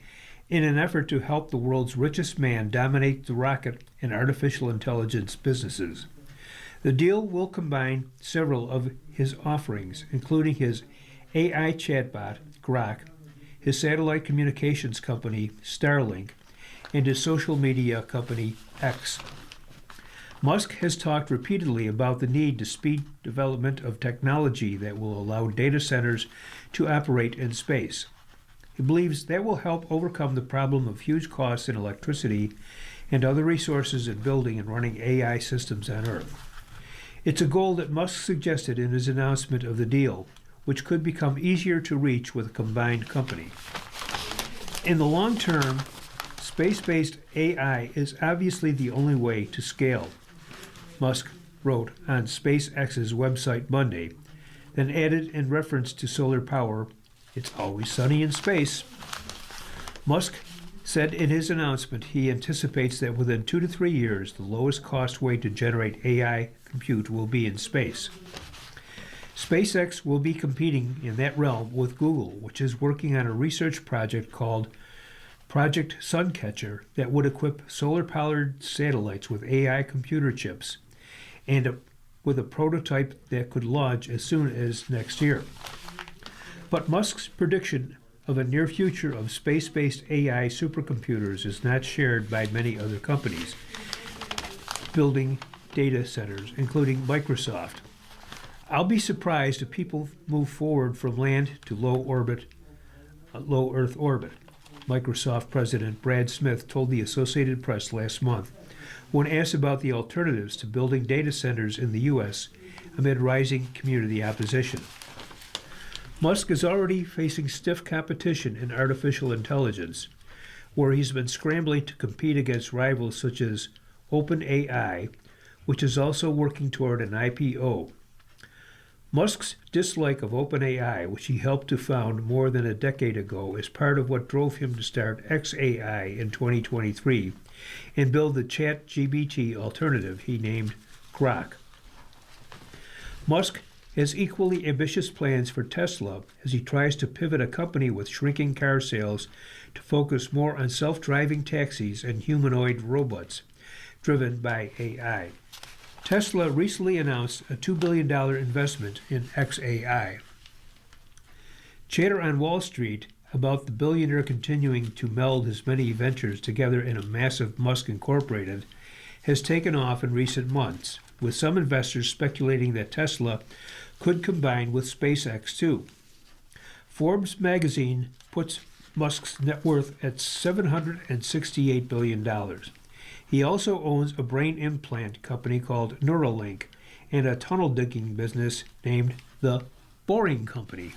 Speaker 1: in an effort to help the world's richest man dominate the rocket and artificial intelligence businesses. The deal will combine several of his offerings, including his AI chatbot, Grok, his satellite communications company, Starlink, and his social media company, X. Musk has talked repeatedly about the need to speed development of technology that will allow data centers to operate in space. He believes that will help overcome the problem of huge costs in electricity and other resources in building and running AI systems on Earth. It's a goal that Musk suggested in his announcement of the deal, which could become easier to reach with a combined company. In the long term, space-based AI is obviously the only way to scale, Musk wrote on SpaceX's website Monday, then added in reference to solar power, "It's always sunny in space." Musk said in his announcement he anticipates that within 2 to 3 years, the lowest cost way to generate AI compute will be in space. SpaceX will be competing in that realm with Google, which is working on a research project called Project Suncatcher that would equip solar-powered satellites with AI computer chips and with a prototype that could launch as soon as next year. But Musk's prediction of a near future of space-based AI supercomputers is not shared by many other companies building data centers, including Microsoft. I'll be surprised if people move forward from land to low Earth orbit, Microsoft President Brad Smith told the Associated Press last month when asked about the alternatives to building data centers in the U.S. amid rising community opposition. Musk is already facing stiff competition in artificial intelligence, where he's been scrambling to compete against rivals such as OpenAI, which is also working toward an IPO. Musk's dislike of OpenAI, which he helped to found more than a decade ago, is part of what drove him to start xAI in 2023 and build the ChatGPT alternative he named Grok. Musk has equally ambitious plans for Tesla as he tries to pivot a company with shrinking car sales to focus more on self-driving taxis and humanoid robots driven by AI. Tesla recently announced a $2 billion investment in xAI. Chatter on Wall Street about the billionaire continuing to meld his many ventures together in a massive Musk Incorporated has taken off in recent months, with some investors speculating that Tesla could combine with SpaceX too. Forbes magazine puts Musk's net worth at $768 billion. He also owns a brain implant company called Neuralink and a tunnel digging business named the Boring Company.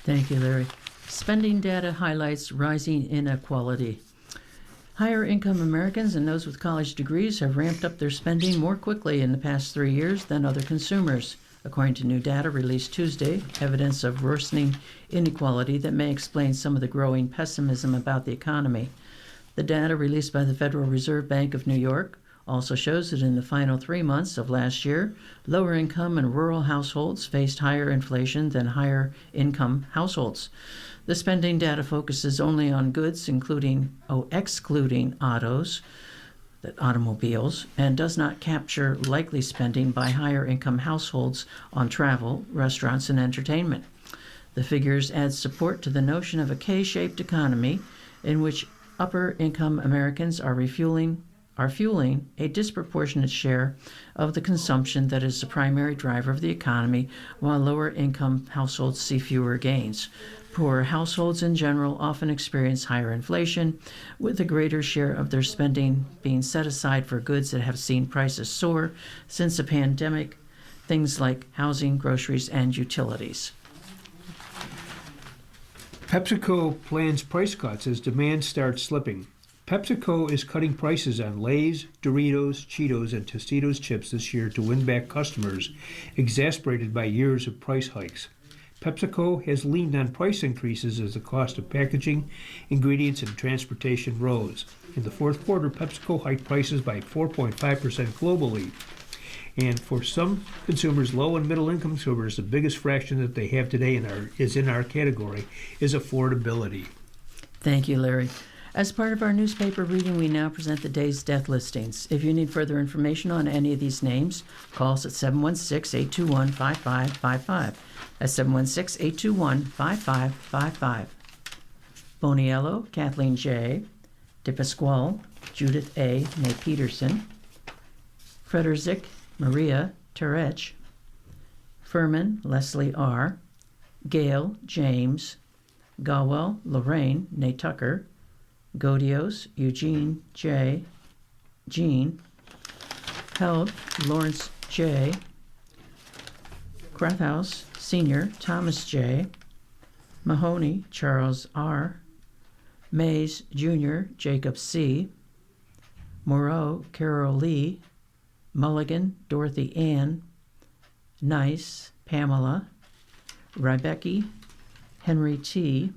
Speaker 2: Thank you, Larry. Spending data highlights rising inequality. Higher income Americans and those with college degrees have ramped up their spending more quickly in the past 3 years than other consumers, according to new data released Tuesday, evidence of worsening inequality that may explain some of the growing pessimism about the economy. The data released by the Federal Reserve Bank of New York also shows that in the final 3 months of last year, lower income and rural households faced higher inflation than higher income households. The spending data focuses only on goods excluding automobiles, and does not capture likely spending by higher income households on travel, restaurants, and entertainment. The figures add support to the notion of a K-shaped economy in which upper income Americans are fueling a disproportionate share of the consumption that is the primary driver of the economy, while lower income households see fewer gains. Poorer households in general often experience higher inflation, with a greater share of their spending being set aside for goods that have seen prices soar since the pandemic, things like housing, groceries, and utilities.
Speaker 1: PepsiCo plans price cuts as demand starts slipping. PepsiCo is cutting prices on Lay's, Doritos, Cheetos, and Tostitos chips this year to win back customers exasperated by years of price hikes. PepsiCo has leaned on price increases as the cost of packaging, ingredients, and transportation rose. In the fourth quarter, PepsiCo hiked prices by 4.5% globally. And for some consumers, low and middle income consumers, the biggest fraction that they have today is in our category is affordability.
Speaker 2: Thank you, Larry. As part of our newspaper reading, we now present the day's death listings. If you need further information on any of these names, call us at 716-821-5555. That's 716-821-5555. Boniello, Kathleen J. DePasquale, Judith A. May Peterson. Frederik, Maria Terech. Furman, Leslie R. Gale, James. Galwell, Lorraine, Nate Tucker. Godios, Eugene J. Jean. Held, Lawrence J. Crathouse, Sr., Thomas J. Mahoney, Charles R. Mays, Jr., Jacob C. Moreau, Carol Lee. Mulligan, Dorothy Ann. Nice, Pamela. Rybecki, Henry T.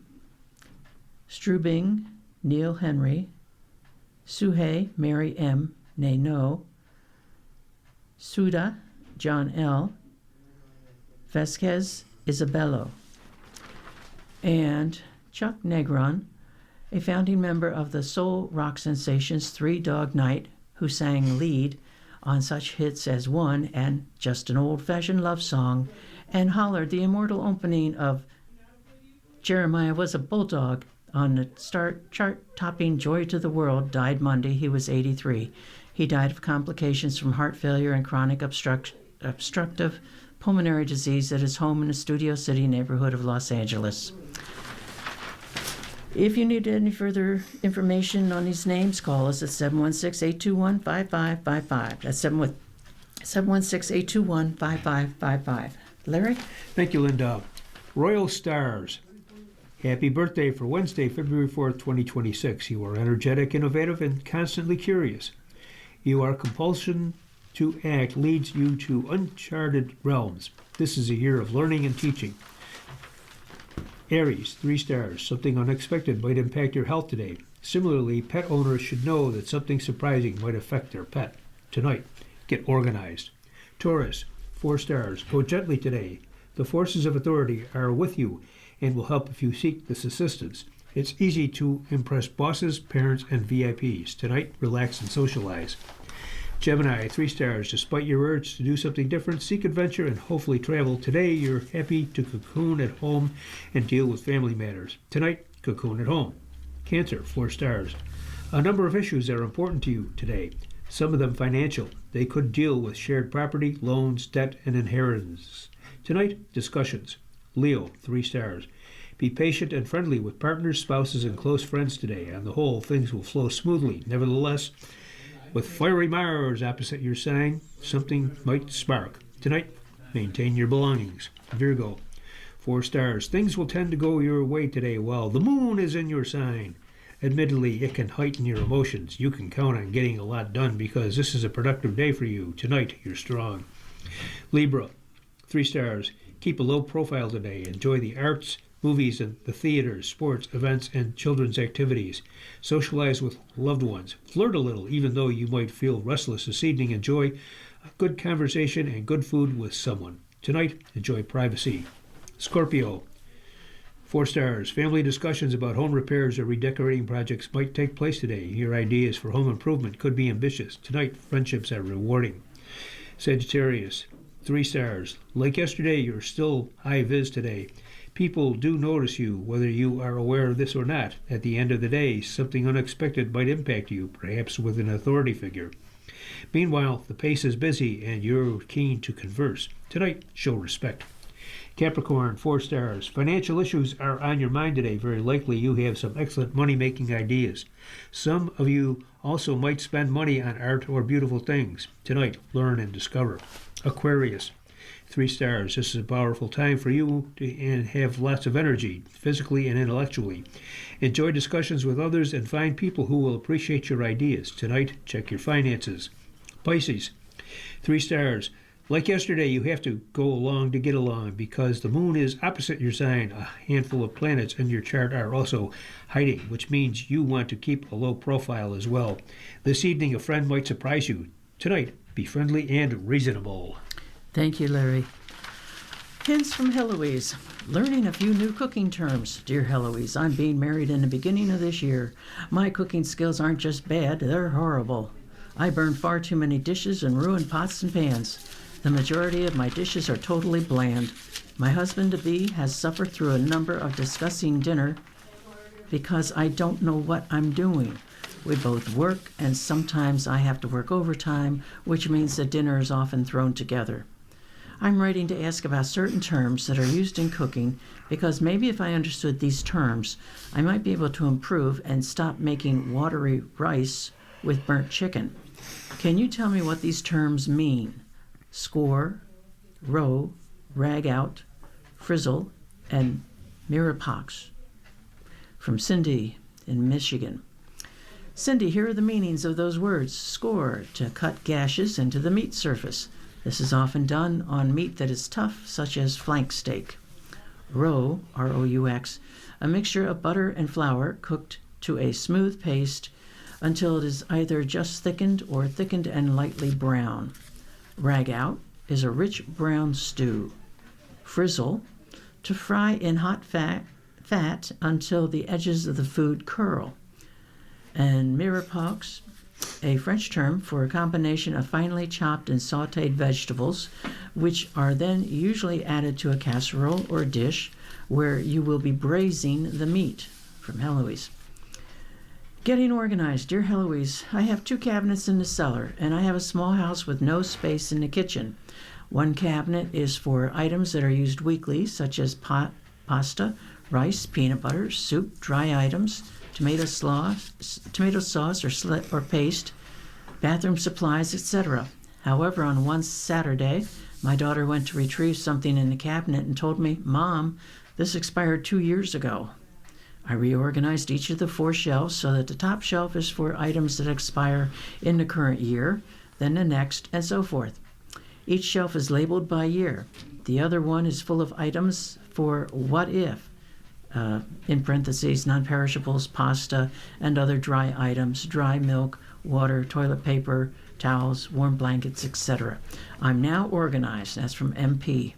Speaker 2: Strubing, Neil Henry. Suhay, Mary M. Nay No. Suda, John L. Vasquez Isabello. And Chuck Negron, a founding member of the soul rock sensations Three Dog Night, who sang lead on such hits as One and Just an Old-Fashioned Love Song, and hollered the immortal opening of Jeremiah Was a Bulldog on the chart-topping Joy to the World, died Monday. He was 83. He died of complications from heart failure and chronic obstructive pulmonary disease at his home in the Studio City neighborhood of Los Angeles. If you need any further information on these names, call us at 716-821-5555. That's 716-821-5555. Larry?
Speaker 1: Thank you, Linda. Royal Stars. Happy birthday for Wednesday, February 4th, 2026. You are energetic, innovative, and constantly curious. Your compulsion to act leads you to uncharted realms. This is a year of learning and teaching. Aries, 3 stars. Something unexpected might impact your health today. Similarly, pet owners should know that something surprising might affect their pet. Tonight, get organized. Taurus, 4 stars. Go gently today. The forces of authority are with you and will help if you seek this assistance. It's easy to impress bosses, parents, and VIPs. Tonight, relax and socialize. Gemini, 3 stars. Despite your urge to do something different, seek adventure and hopefully travel. Today, you're happy to cocoon at home and deal with family matters. Tonight, cocoon at home. Cancer, 4 stars. A number of issues are important to you today, some of them financial. They could deal with shared property, loans, debt, and inheritance. Tonight, discussions. Leo, 3 stars. Be patient and friendly with partners, spouses, and close friends today. On the whole, things will flow smoothly. Nevertheless, with fiery Mars opposite your sign, something might spark. Tonight, maintain your belongings. Virgo, 4 stars. Things will tend to go your way today while the moon is in your sign. Admittedly, it can heighten your emotions. You can count on getting a lot done because this is a productive day for you. Tonight, you're strong. Libra, 3 stars. Keep a low profile today. Enjoy the arts, movies, and the theaters, sports, events, and children's activities. Socialize with loved ones. Flirt a little, even though you might feel restless this evening. Enjoy a good conversation and good food with someone. Tonight, enjoy privacy. Scorpio, 4 stars. Family discussions about home repairs or redecorating projects might take place today. Your ideas for home improvement could be ambitious. Tonight, friendships are rewarding. Sagittarius, 3 stars. Like yesterday, you're still high vis today. People do notice you, whether you are aware of this or not. At the end of the day, something unexpected might impact you, perhaps with an authority figure. Meanwhile, the pace is busy and you're keen to converse. Tonight, show respect. Capricorn, 4 stars. Financial issues are on your mind today. Very likely you have some excellent money-making ideas. Some of you also might spend money on art or beautiful things. Tonight, learn and discover. Aquarius, 3 stars. This is a powerful time for you and have lots of energy, physically and intellectually. Enjoy discussions with others and find people who will appreciate your ideas. Tonight, check your finances. Pisces, 3 stars. Like yesterday, you have to go along to get along because the moon is opposite your sign. A handful of planets in your chart are also hiding, which means you want to keep a low profile as well. This evening, a friend might surprise you. Tonight, be friendly and reasonable.
Speaker 2: Thank you, Larry. Hints from Heloise. Learning a few new cooking terms. Dear Heloise, I'm being married in the beginning of this year. My cooking skills aren't just bad, they're horrible. I burn far too many dishes and ruin pots and pans. The majority of my dishes are totally bland. My husband-to-be has suffered through a number of disgusting dinner because I don't know what I'm doing. We both work, and sometimes I have to work overtime, which means the dinner is often thrown together. I'm writing to ask about certain terms that are used in cooking because maybe if I understood these terms, I might be able to improve and stop making watery rice with burnt chicken. Can you tell me what these terms mean? Score, row, rag out, frizzle, and mirapox. From Cindy in Michigan. Cindy, here are the meanings of those words. Score, to cut gashes into the meat surface. This is often done on meat that is tough, such as flank steak. Roux, R-O-U-X, a mixture of butter and flour cooked to a smooth paste until it is either just thickened or thickened and lightly brown. Rag out is a rich brown stew. frizzle, to fry in hot fat until the edges of the food curl. And mirepoix, a French term for a combination of finely chopped and sautéed vegetables, which are then usually added to a casserole or dish where you will be braising the meat. From Heloise. Getting organized. Dear Heloise, I have 2 cabinets in the cellar, and I have a small house with no space in the kitchen. One cabinet is for items that are used weekly, such as pasta, rice, peanut butter, soup, dry items, tomato sauce or paste, bathroom supplies, etc. However, on one Saturday, my daughter went to retrieve something in the cabinet and told me, "Mom, this expired 2 years ago." I reorganized each of the 4 shelves so that the top shelf is for items that expire in the current year, then the next, and so forth. Each shelf is labeled by year. The other one is full of items for what if, in parentheses, non-perishables, pasta, and other dry items, dry milk, water, toilet paper, towels, warm blankets, etc. I'm now organized. That's from MP.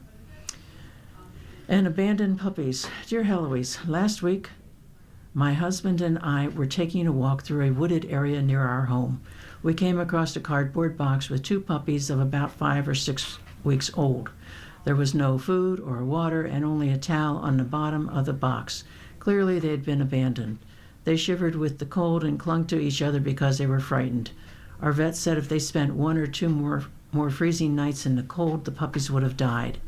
Speaker 2: And abandoned puppies. Dear Heloise, last week, my husband and I were taking a walk through a wooded area near our home. We came across a cardboard box with 2 puppies of about 5 or 6 weeks old. There was no food or water and only a towel on the bottom of the box. Clearly they had been abandoned. They shivered with the cold and clung to each other because they were frightened. Our vet said if they spent 1 or 2 more freezing nights in the cold, the puppies would have died.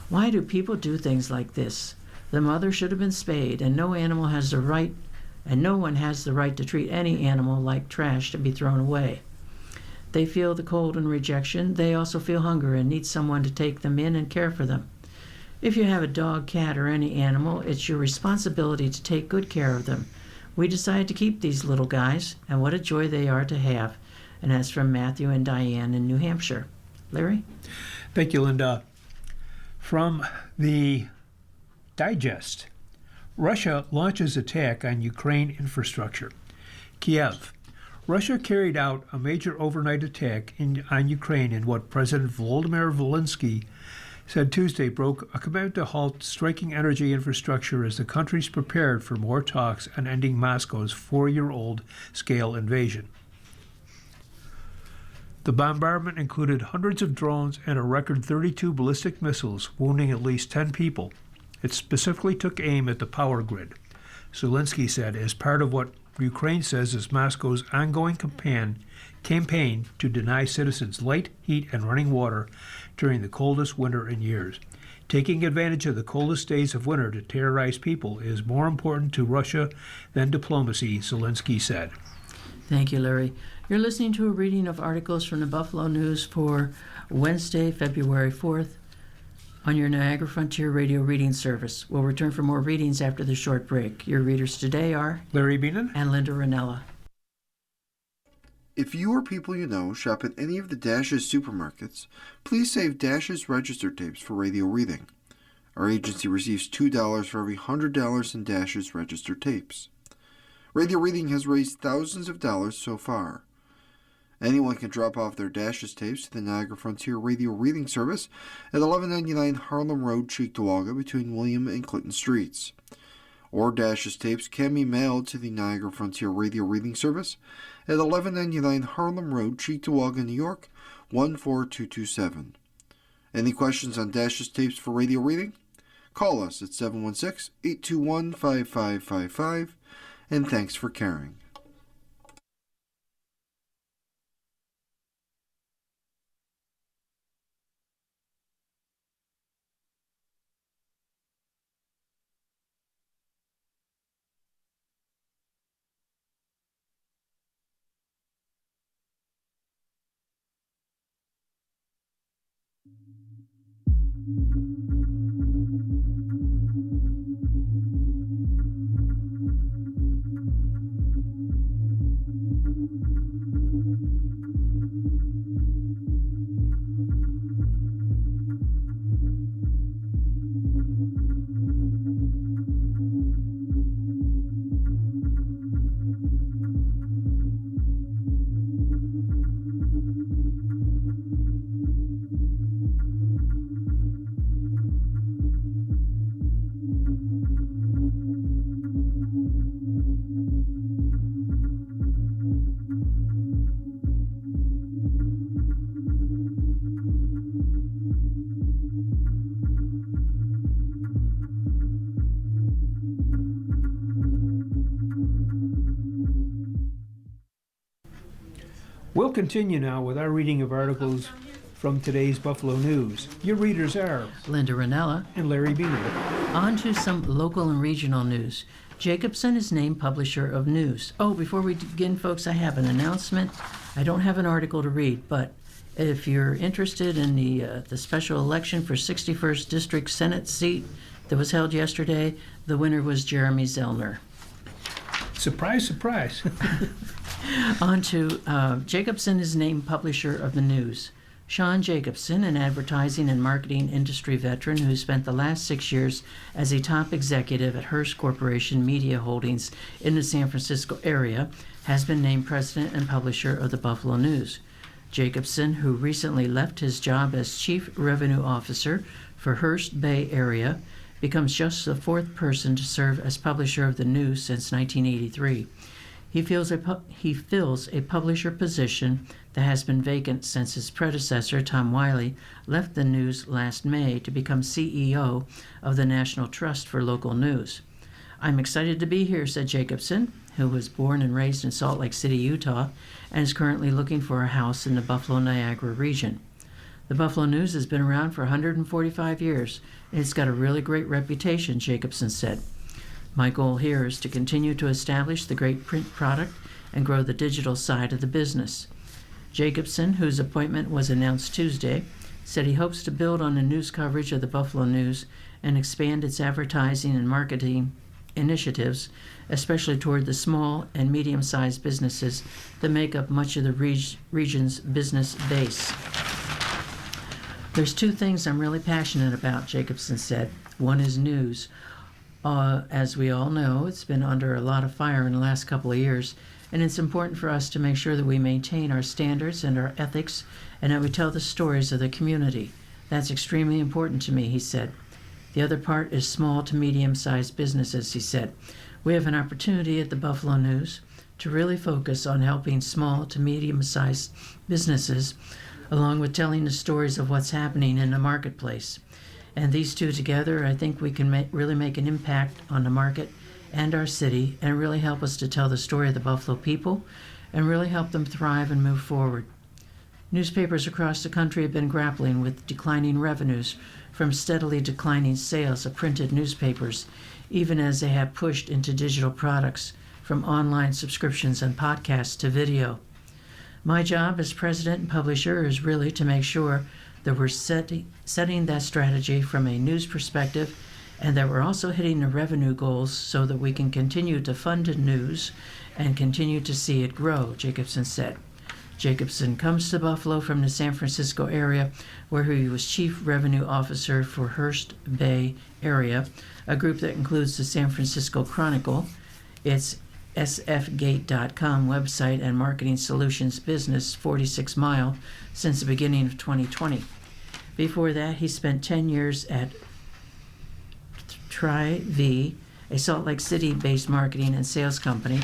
Speaker 2: Why do people do things like this? The mother should have been spayed, and no one has the right to treat any animal like trash to be thrown away. They feel the cold and rejection. They also feel hunger and need someone to take them in and care for them. If you have a dog, cat, or any animal, it's your responsibility to take good care of them. We decided to keep these little guys, and what a joy they are to have. And that's from Matthew and Diane in New Hampshire. Larry?
Speaker 1: Thank you, Linda. From the Digest. Russia launches attack on Ukraine infrastructure. Kiev. Russia carried out a major overnight attack on Ukraine in what President Volodymyr Zelensky said Tuesday broke a commitment to halt striking energy infrastructure as the countries prepared for more talks on ending Moscow's 4-year-old scale invasion. The bombardment included hundreds of drones and a record 32 ballistic missiles, wounding at least 10 people. It specifically took aim at the power grid, Zelensky said, as part of what Ukraine says is Moscow's ongoing campaign to deny citizens light, heat, and running water during the coldest winter in years. Taking advantage of the coldest days of winter to terrorize people is more important to Russia than diplomacy, Zelensky said.
Speaker 2: Thank you, Larry. You're listening to a reading of articles from the Buffalo News for Wednesday, February 4th, on your Niagara Frontier Radio Reading Service. We'll return for more readings after the short break. Your readers today are
Speaker 1: Larry Beanon
Speaker 2: and Linda Ranella.
Speaker 3: If you or people you know shop at any of the Dash's supermarkets, please save Dash's register tapes for radio reading. Our agency receives $2 for every $100 in Dash's register tapes. Radio reading has raised thousands of dollars so far. Anyone can drop off their Dash's tapes to the Niagara Frontier Radio Reading Service at 1199 Harlem Road, Cheektowaga, between William and Clinton Streets. Or Dash's tapes can be mailed to the Niagara Frontier Radio Reading Service at 1199 Harlem Road, Cheektowaga, New York, 14227. Any questions on Dash's tapes for radio reading? Call us at 716-821-5555, and thanks for caring.
Speaker 1: We'll continue now with our reading of articles from today's Buffalo News. Your readers are
Speaker 2: Linda Ranella.
Speaker 1: and Larry Beamer.
Speaker 2: On to some local and regional news. Jacobson is named publisher of news. Oh, before we begin, folks, I have an announcement. I don't have an article to read, but if you're interested in the special election for 61st District Senate seat that was held yesterday, the winner was Jeremy Zellner.
Speaker 1: Surprise, surprise.
Speaker 2: On to Jacobson is named publisher of the news. Sean Jacobson, an advertising and marketing industry veteran who spent the last 6 years as a top executive at Hearst Corporation Media Holdings in the San Francisco area, has been named president and publisher of the Buffalo News. Jacobson, who recently left his job as chief revenue officer for Hearst Bay Area, becomes just the fourth person to serve as publisher of the news since 1983. He fills a publisher position that has been vacant since his predecessor, Tom Wiley, left the news last May to become CEO of the National Trust for Local News. "I'm excited to be here," said Jacobson, who was born and raised in Salt Lake City, Utah, and is currently looking for a house in the Buffalo-Niagara region. The Buffalo News has been around for 145 years, and it's got a really great reputation, Jacobson said. "My goal here is to continue to establish the great print product and grow the digital side of the business." Jacobson, whose appointment was announced Tuesday, said he hopes to build on the news coverage of the Buffalo News and expand its advertising and marketing initiatives, especially toward the small and medium-sized businesses that make up much of the region's business base. "There's two things I'm really passionate about," Jacobson said. "One is news. As we all know, it's been under a lot of fire in the last couple of years, and it's important for us to make sure that we maintain our standards and our ethics and that we tell the stories of the community. That's extremely important to me," he said. "The other part is small to medium-sized businesses," he said. "We have an opportunity at the Buffalo News to really focus on helping small to medium-sized businesses, along with telling the stories of what's happening in the marketplace. And these two together, I think we can really make an impact on the market and our city, and really help us to tell the story of the Buffalo people and really help them thrive and move forward." Newspapers across the country have been grappling with declining revenues from steadily declining sales of printed newspapers, even as they have pushed into digital products, from online subscriptions and podcasts to video. "My job as president and publisher is really to make sure that we're setting that strategy from a news perspective, and that we're also hitting the revenue goals so that we can continue to fund the news and continue to see it grow," Jacobson said. Jacobson comes to Buffalo from the San Francisco area, where he was chief revenue officer for Hearst Bay Area, a group that includes the San Francisco Chronicle, its sfgate.com website, and marketing solutions business 46 Mile since the beginning of 2020. Before that, he spent 10 years at Tri-V, a Salt Lake City-based marketing and sales company,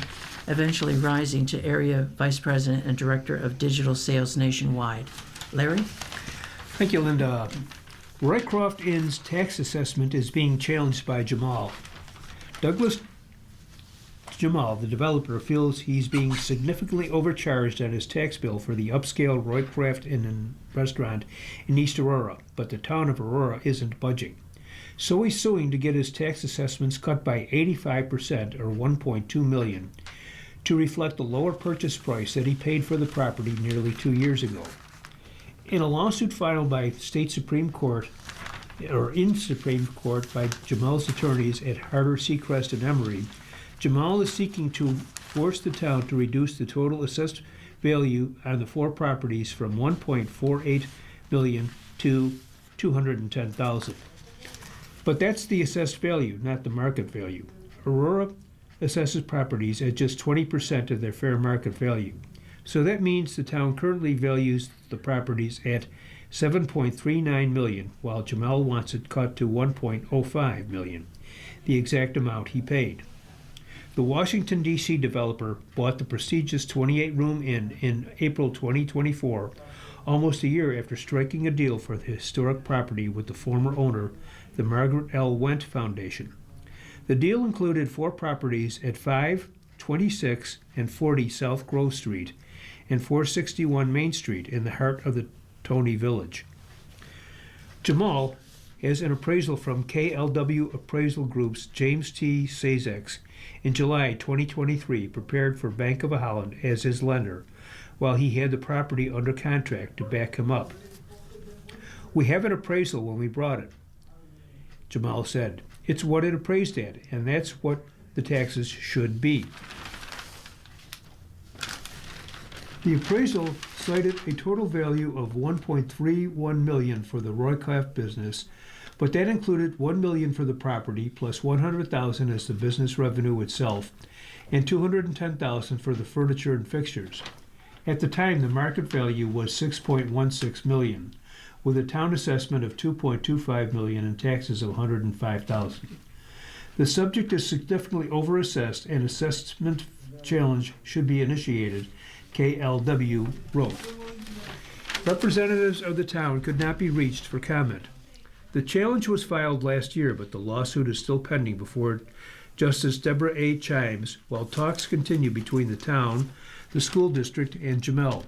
Speaker 2: eventually rising to area vice president and director of digital sales nationwide. Larry?
Speaker 1: Thank you, Linda. Roycroft Inn's tax assessment is being challenged by Jamal. Douglas Jamal, the developer, feels he's being significantly overcharged on his tax bill for the upscale Roycroft Inn and Restaurant in East Aurora, but the town of Aurora isn't budging. So he's suing to get his tax assessments cut by 85%, or $1.2 million, to reflect the lower purchase price that he paid for the property nearly 2 years ago. In a lawsuit filed by State Supreme Court, or in Supreme Court by Jamal's attorneys at Harder, Seacrest, and Emory, Jamal is seeking to force the town to reduce the total assessed value on the 4 properties from $1.48 million to $210,000. But that's the assessed value, not the market value. Aurora assesses properties at just 20% of their fair market value. So that means the town currently values the properties at $7.39 million, while Jamal wants it cut to $1.05 million, the exact amount he paid. The Washington, D.C. developer bought the prestigious 28-room inn in April 2024, almost a year after striking a deal for the historic property with the former owner, the Margaret L. Wendt Foundation. The deal included 4 properties at 5, 26, and 40 South Grove Street, and 461 Main Street in the heart of the Tony Village. Jamal has an appraisal from KLW Appraisal Group's James T. Sazex in July 2023 prepared for Bank of Holland as his lender, while he had the property under contract to back him up. "We have an appraisal when we brought it," Jamal said. "It's what it appraised at, and that's what the taxes should be." The appraisal cited a total value of $1.31 million for the Roycraft business, but that included $1 million for the property plus $100,000 as the business revenue itself, and $210,000 for the furniture and fixtures. At the time, the market value was $6.16 million, with a town assessment of $2.25 million and taxes of $105,000. The subject is significantly overassessed and assessment challenge should be initiated, KLW wrote. Representatives of the town could not be reached for comment. The challenge was filed last year, but the lawsuit is still pending before Justice Deborah A. Chimes, while talks continue between the town, the school district, and Jamel.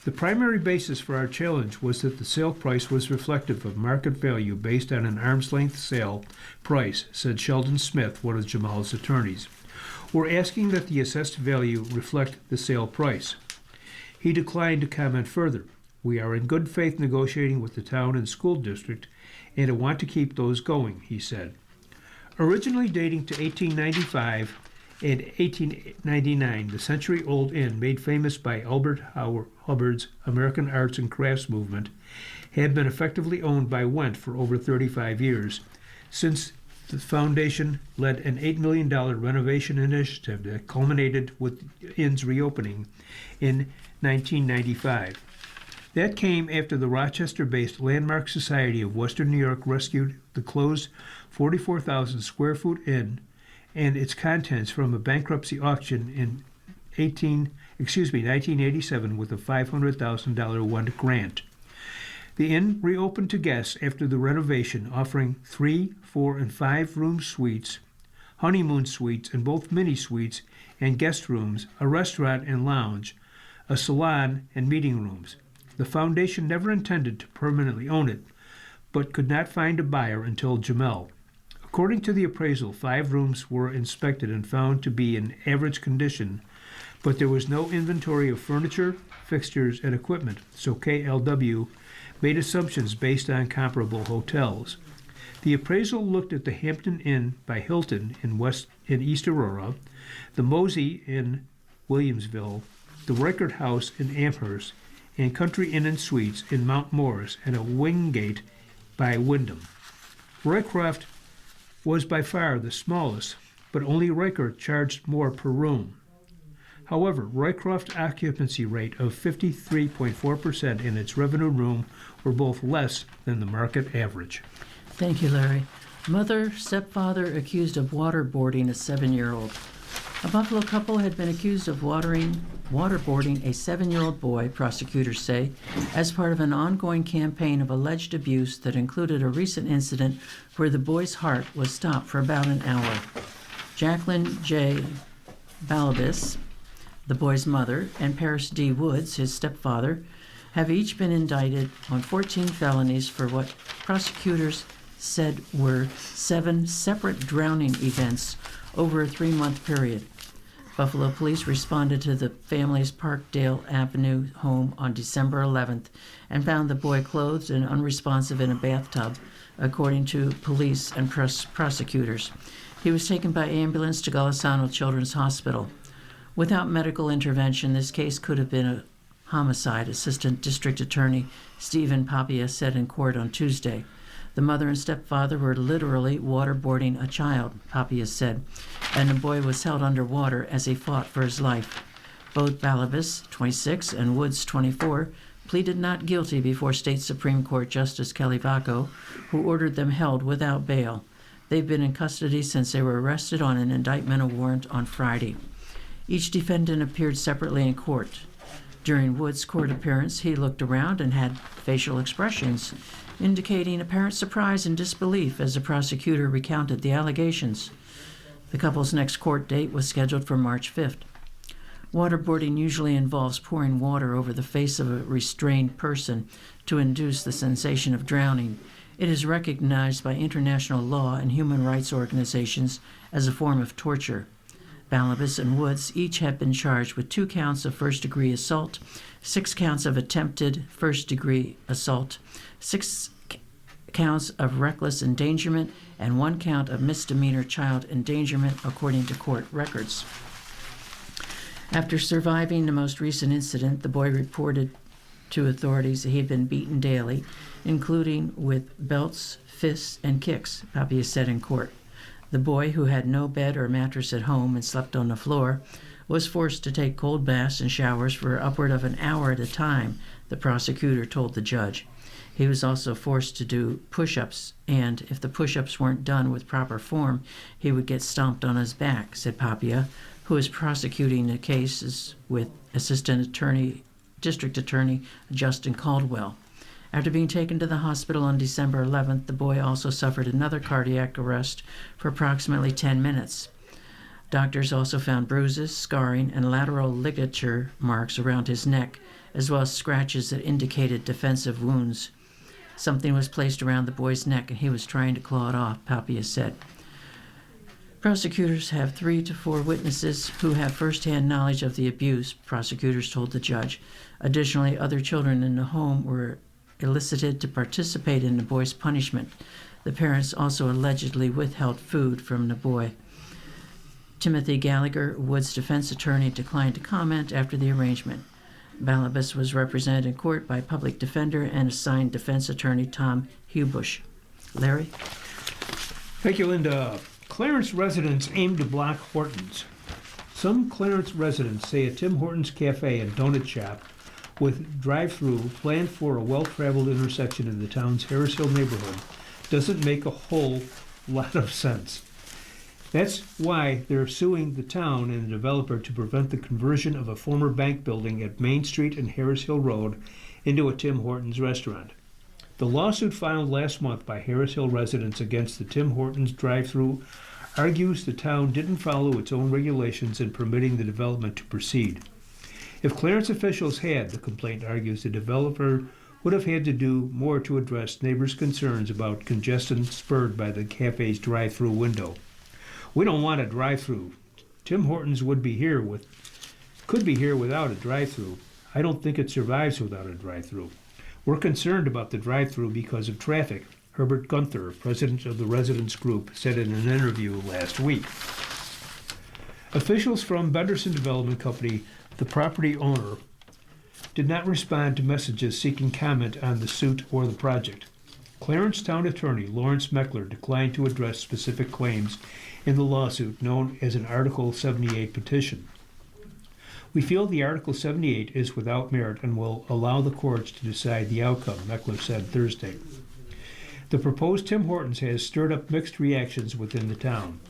Speaker 1: The primary basis for our challenge was that the sale price was reflective of market value based on an arm's-length sale price, said Sheldon Smith, one of Jamal's attorneys. "We're asking that the assessed value reflect the sale price." He declined to comment further. "We are in good faith negotiating with the town and school district, and I want to keep those going," he said. Originally dating to 1895 and 1899, the century-old inn, made famous by Albert Hubbard's American Arts and Crafts movement, had been effectively owned by Wendt for over 35 years, since the foundation led an $8 million renovation initiative that culminated with the inn's reopening in 1995. That came after the Rochester-based Landmark Society of Western New York rescued the closed 44,000 square foot inn and its contents from a bankruptcy auction in 1987 with a $500,000 Wendt grant. The inn reopened to guests after the renovation, offering 3, 4, and 5-room suites, honeymoon suites, and both mini suites and guest rooms, a restaurant and lounge, a salon, and meeting rooms. The foundation never intended to permanently own it, but could not find a buyer until Jamel. According to the appraisal, 5 rooms were inspected and found to be in average condition, but there was no inventory of furniture, fixtures, and equipment, so KLW made assumptions based on comparable hotels. The appraisal looked at the Hampton Inn by Hilton in East Aurora, the Mosey in Williamsville, the Reichert House in Amherst, and Country Inn and Suites in Mount Morris, and a Wingate by Wyndham. Roycroft was by far the smallest, but only Reichert charged more per room. However, Roycroft's occupancy rate of 53.4% and its revenue room were both less than the market average.
Speaker 2: Thank you, Larry. Mother, stepfather accused of waterboarding a 7-year-old. A Buffalo couple had been accused of waterboarding a 7-year-old boy, prosecutors say, as part of an ongoing campaign of alleged abuse that included a recent incident where the boy's heart was stopped for about an hour. Jacqueline J. Balabis, the boy's mother, and Paris D. Woods, his stepfather, have each been indicted on 14 felonies for what prosecutors said were 7 separate drowning events over a 3-month period. Buffalo police responded to the family's Parkdale Avenue home on December 11th and found the boy clothed and unresponsive in a bathtub, according to police and prosecutors. He was taken by ambulance to Golisano Children's Hospital. Without medical intervention, this case could have been a homicide, Assistant District Attorney Stephen Papia said in court on Tuesday. The mother and stepfather were literally waterboarding a child, Papia said, and the boy was held underwater as he fought for his life. Both Balabis, 26, and Woods, 24, pleaded not guilty before State Supreme Court Justice Kelly Vaco, who ordered them held without bail. They've been in custody since they were arrested on an indictment warrant on Friday. Each defendant appeared separately in court. During Woods' court appearance, he looked around and had facial expressions, indicating apparent surprise and disbelief as the prosecutor recounted the allegations. The couple's next court date was scheduled for March 5th. Waterboarding usually involves pouring water over the face of a restrained person to induce the sensation of drowning. It is recognized by international law and human rights organizations as a form of torture. Balabas and Woods each have been charged with 2 counts of first-degree assault, 6 counts of attempted first-degree assault, 6 counts of reckless endangerment, and 1 count of misdemeanor child endangerment, according to court records. After surviving the most recent incident, the boy reported to authorities that he had been beaten daily, including with belts, fists, and kicks, Papia said in court. The boy, who had no bed or mattress at home and slept on the floor, was forced to take cold baths and showers for upward of an hour at a time, the prosecutor told the judge. He was also forced to do push-ups, and if the push-ups weren't done with proper form, he would get stomped on his back, said Papia, who is prosecuting the cases with District Attorney Justin Caldwell. After being taken to the hospital on December 11th, the boy also suffered another cardiac arrest for approximately 10 minutes. Doctors also found bruises, scarring, and lateral ligature marks around his neck, as well as scratches that indicated defensive wounds. Something was placed around the boy's neck, and he was trying to claw it off, Papia said. Prosecutors have 3 to 4 witnesses who have first-hand knowledge of the abuse, prosecutors told the judge. Additionally, other children in the home were elicited to participate in the boy's punishment. The parents also allegedly withheld food from the boy. Timothy Gallagher, Wood's defense attorney, declined to comment after the arrangement. Balabas was represented in court by public defender and assigned defense attorney Tom Hubush. Larry?
Speaker 1: Thank you, Linda. Clarence residents aim to block Hortons. Some Clarence residents say a Tim Hortons cafe and donut shop with drive-through planned for a well-traveled intersection in the town's Harris Hill neighborhood doesn't make a whole lot of sense. That's why they're suing the town and the developer to prevent the conversion of a former bank building at Main Street and Harris Hill Road into a Tim Hortons restaurant. The lawsuit filed last month by Harris Hill residents against the Tim Hortons drive-through argues the town didn't follow its own regulations in permitting the development to proceed. If Clarence officials had, the complaint argues, the developer would have had to do more to address neighbors' concerns about congestion spurred by the cafe's drive-through window. We don't want a drive-through. Tim Hortons could be here without a drive-through. I don't think it survives without a drive-through. We're concerned about the drive-through because of traffic, Herbert Gunther, president of the residents group, said in an interview last week. Officials from Benderson Development Company, the property owner, did not respond to messages seeking comment on the suit or the project. Clarence Town Attorney Lawrence Meckler declined to address specific claims in the lawsuit known as an Article 78 petition. We feel the Article 78 is without merit and will allow the courts to decide the outcome, Meckler said Thursday. The proposed Tim Hortons has stirred up mixed reactions within the town.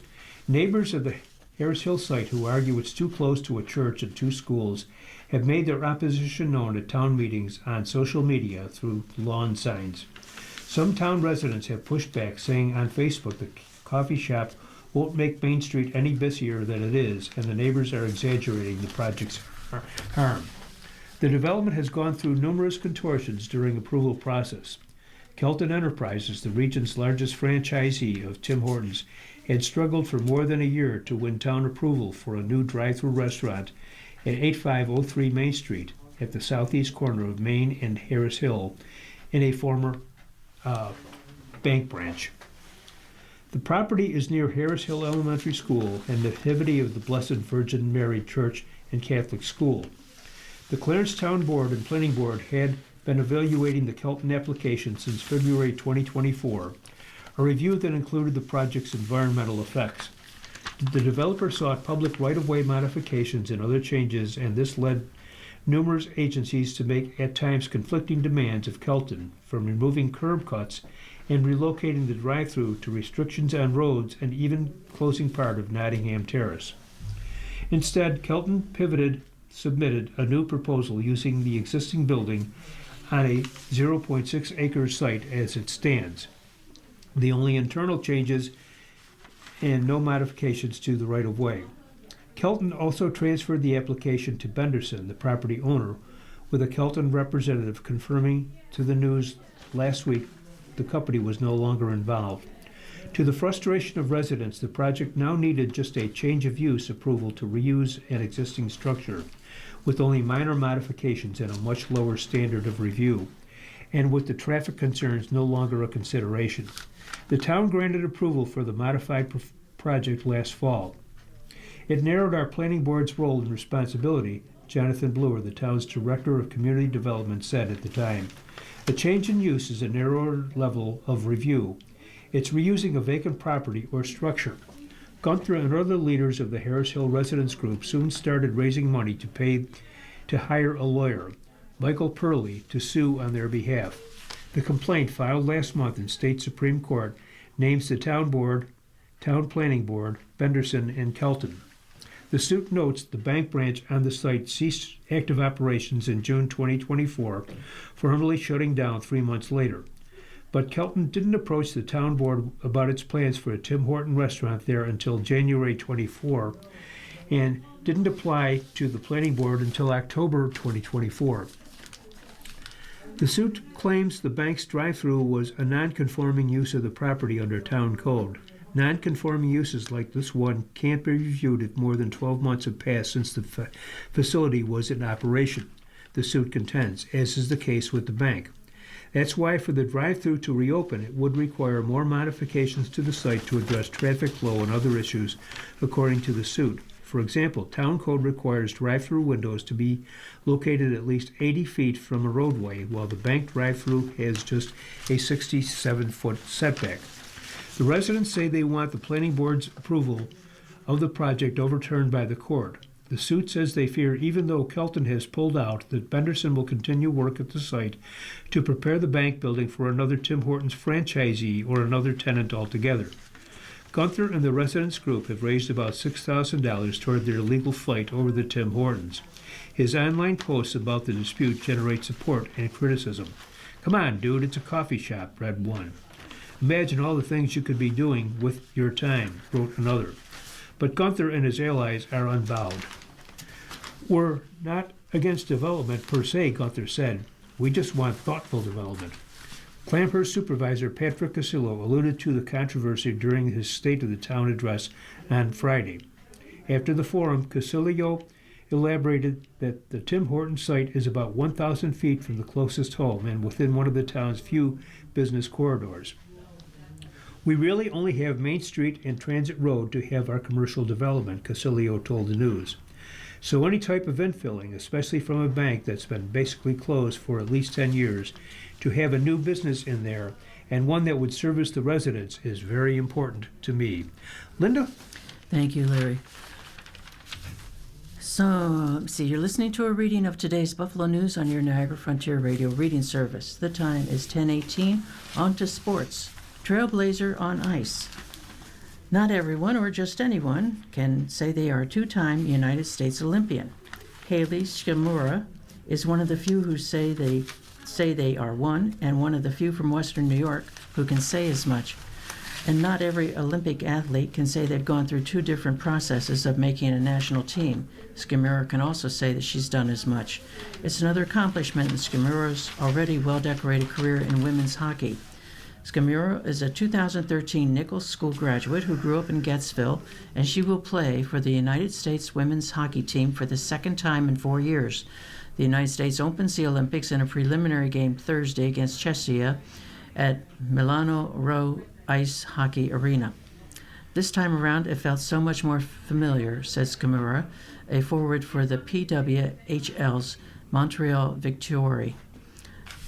Speaker 1: Neighbors of the Harris Hill site who argue it's too close to a church and 2 schools have made their opposition known at town meetings on social media through lawn signs. Some town residents have pushed back, saying on Facebook the coffee shop won't make Main Street any busier than it is, and the neighbors are exaggerating the project's harm. The development has gone through numerous contortions during approval process. Kelton Enterprises, the region's largest franchisee of Tim Hortons, had struggled for more than a year to win town approval for a new drive-through restaurant at 8503 Main Street at the southeast corner of Main and Harris Hill in a former bank branch. The property is near Harris Hill Elementary School and the Nativity of the Blessed Virgin Mary Church and Catholic School. The Clarence Town Board and Planning Board had been evaluating the Kelton application since February 2024, a review that included the project's environmental effects. The developer sought public right-of-way modifications and other changes, and this led numerous agencies to make at times conflicting demands of Kelton, from removing curb cuts and relocating the drive-through to restrictions on roads and even closing part of Nottingham Terrace. Instead, Kelton submitted a new proposal using the existing building on a 0.6 acre site as it stands. The only internal changes and no modifications to the right-of-way. Kelton also transferred the application to Benderson, the property owner, with a Kelton representative confirming to the news last week the company was no longer involved. To the frustration of residents, the project now needed just a change of use approval to reuse an existing structure, with only minor modifications and a much lower standard of review, and with the traffic concerns no longer a consideration. The town granted approval for the modified project last fall. It narrowed our planning board's role and responsibility, Jonathan Bluer, the town's director of community development, said at the time. A change in use is a narrower level of review. It's reusing a vacant property or structure. Gunther and other leaders of the Harris Hill Residents Group soon started raising money to hire a lawyer, Michael Purley, to sue on their behalf. The complaint filed last month in State Supreme Court names the town planning board, Benderson, and Kelton. The suit notes the bank branch on the site ceased active operations in June 2024, formally shutting down 3 months later. But Kelton didn't approach the town board about its plans for a Tim Horton restaurant there until January 24, and didn't apply to the planning board until October 2024. The suit claims the bank's drive-through was a non-conforming use of the property under town code. Non-conforming uses like this one can't be reviewed if more than 12 months have passed since the facility was in operation, the suit contends, as is the case with the bank. That's why for the drive-through to reopen, it would require more modifications to the site to address traffic flow and other issues, according to the suit. For example, town code requires drive-through windows to be located at least 80 feet from a roadway, while the bank drive-through has just a 67-foot setback. The residents say they want the planning board's approval of the project overturned by the court. The suit says they fear even though Kelton has pulled out, that Benderson will continue work at the site to prepare the bank building for another Tim Hortons franchisee or another tenant altogether. Gunther and the residents group have raised about $6,000 toward their legal fight over the Tim Hortons. His online posts about the dispute generate support and criticism. "Come on, dude, it's a coffee shop," read one. "Imagine all the things you could be doing with your time," wrote another. But Gunther and his allies are unbowed. "We're not against development per se," Gunther said. "We just want thoughtful development." Clamhurst Supervisor Patrick Casillo alluded to the controversy during his State of the Town address on Friday. After the forum, Casillo elaborated that the Tim Hortons site is about 1,000 feet from the closest home and within one of the town's few business corridors. "We really only have Main Street and Transit Road to have our commercial development," Casillo told the news. "So any type of infilling, especially from a bank that's been basically closed for at least 10 years, to have a new business in there and one that would service the residents is very important to me." Linda?
Speaker 2: Thank you, Larry. So, let's see, you're listening to a reading of today's Buffalo News on your Niagara Frontier Radio reading service. The time is 10:18. On to sports. Trailblazer on ice. Not everyone, or just anyone, can say they are a two-time United States Olympian. Haley Shimura is one of the few who say they are one, and one of the few from Western New York who can say as much. And not every Olympic athlete can say they've gone through two different processes of making a national team. Skimura can also say that she's done as much. It's another accomplishment in Skimura's already well-decorated career in women's hockey. Skimura is a 2013 Nichols School graduate who grew up in Gettsville, and she will play for the United States women's hockey team for the second time in 4 years. The United States opens the Olympics in a preliminary game Thursday against Czechia at Milano Row Ice Hockey Arena. This time around, it felt so much more familiar, says Skimura, a forward for the PWHL's Montreal Victory.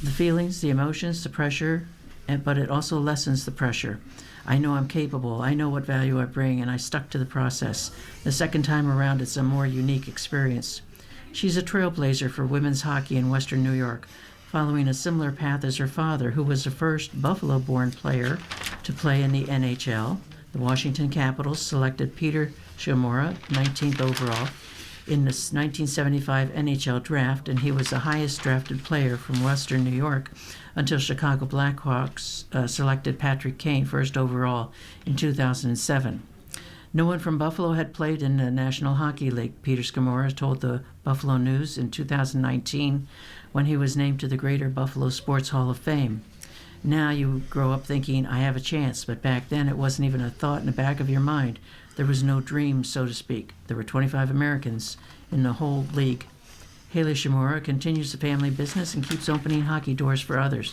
Speaker 2: The feelings, the emotions, the pressure, but it also lessens the pressure. I know I'm capable, I know what value I bring, and I stuck to the process. The second time around, it's a more unique experience. She's a trailblazer for women's hockey in Western New York, following a similar path as her father, who was the first Buffalo-born player to play in the NHL. The Washington Capitals selected Peter Shimura, 19th overall, in the 1975 NHL draft, and he was the highest drafted player from Western New York until Chicago Blackhawks selected Patrick Kane, first overall, in 2007. No one from Buffalo had played in the National Hockey League, Peter Scamora told the Buffalo News in 2019 when he was named to the Greater Buffalo Sports Hall of Fame. Now you grow up thinking, I have a chance, but back then it wasn't even a thought in the back of your mind. There was no dream, so to speak. There were 25 Americans in the whole league. Haley Shimura continues the family business and keeps opening hockey doors for others.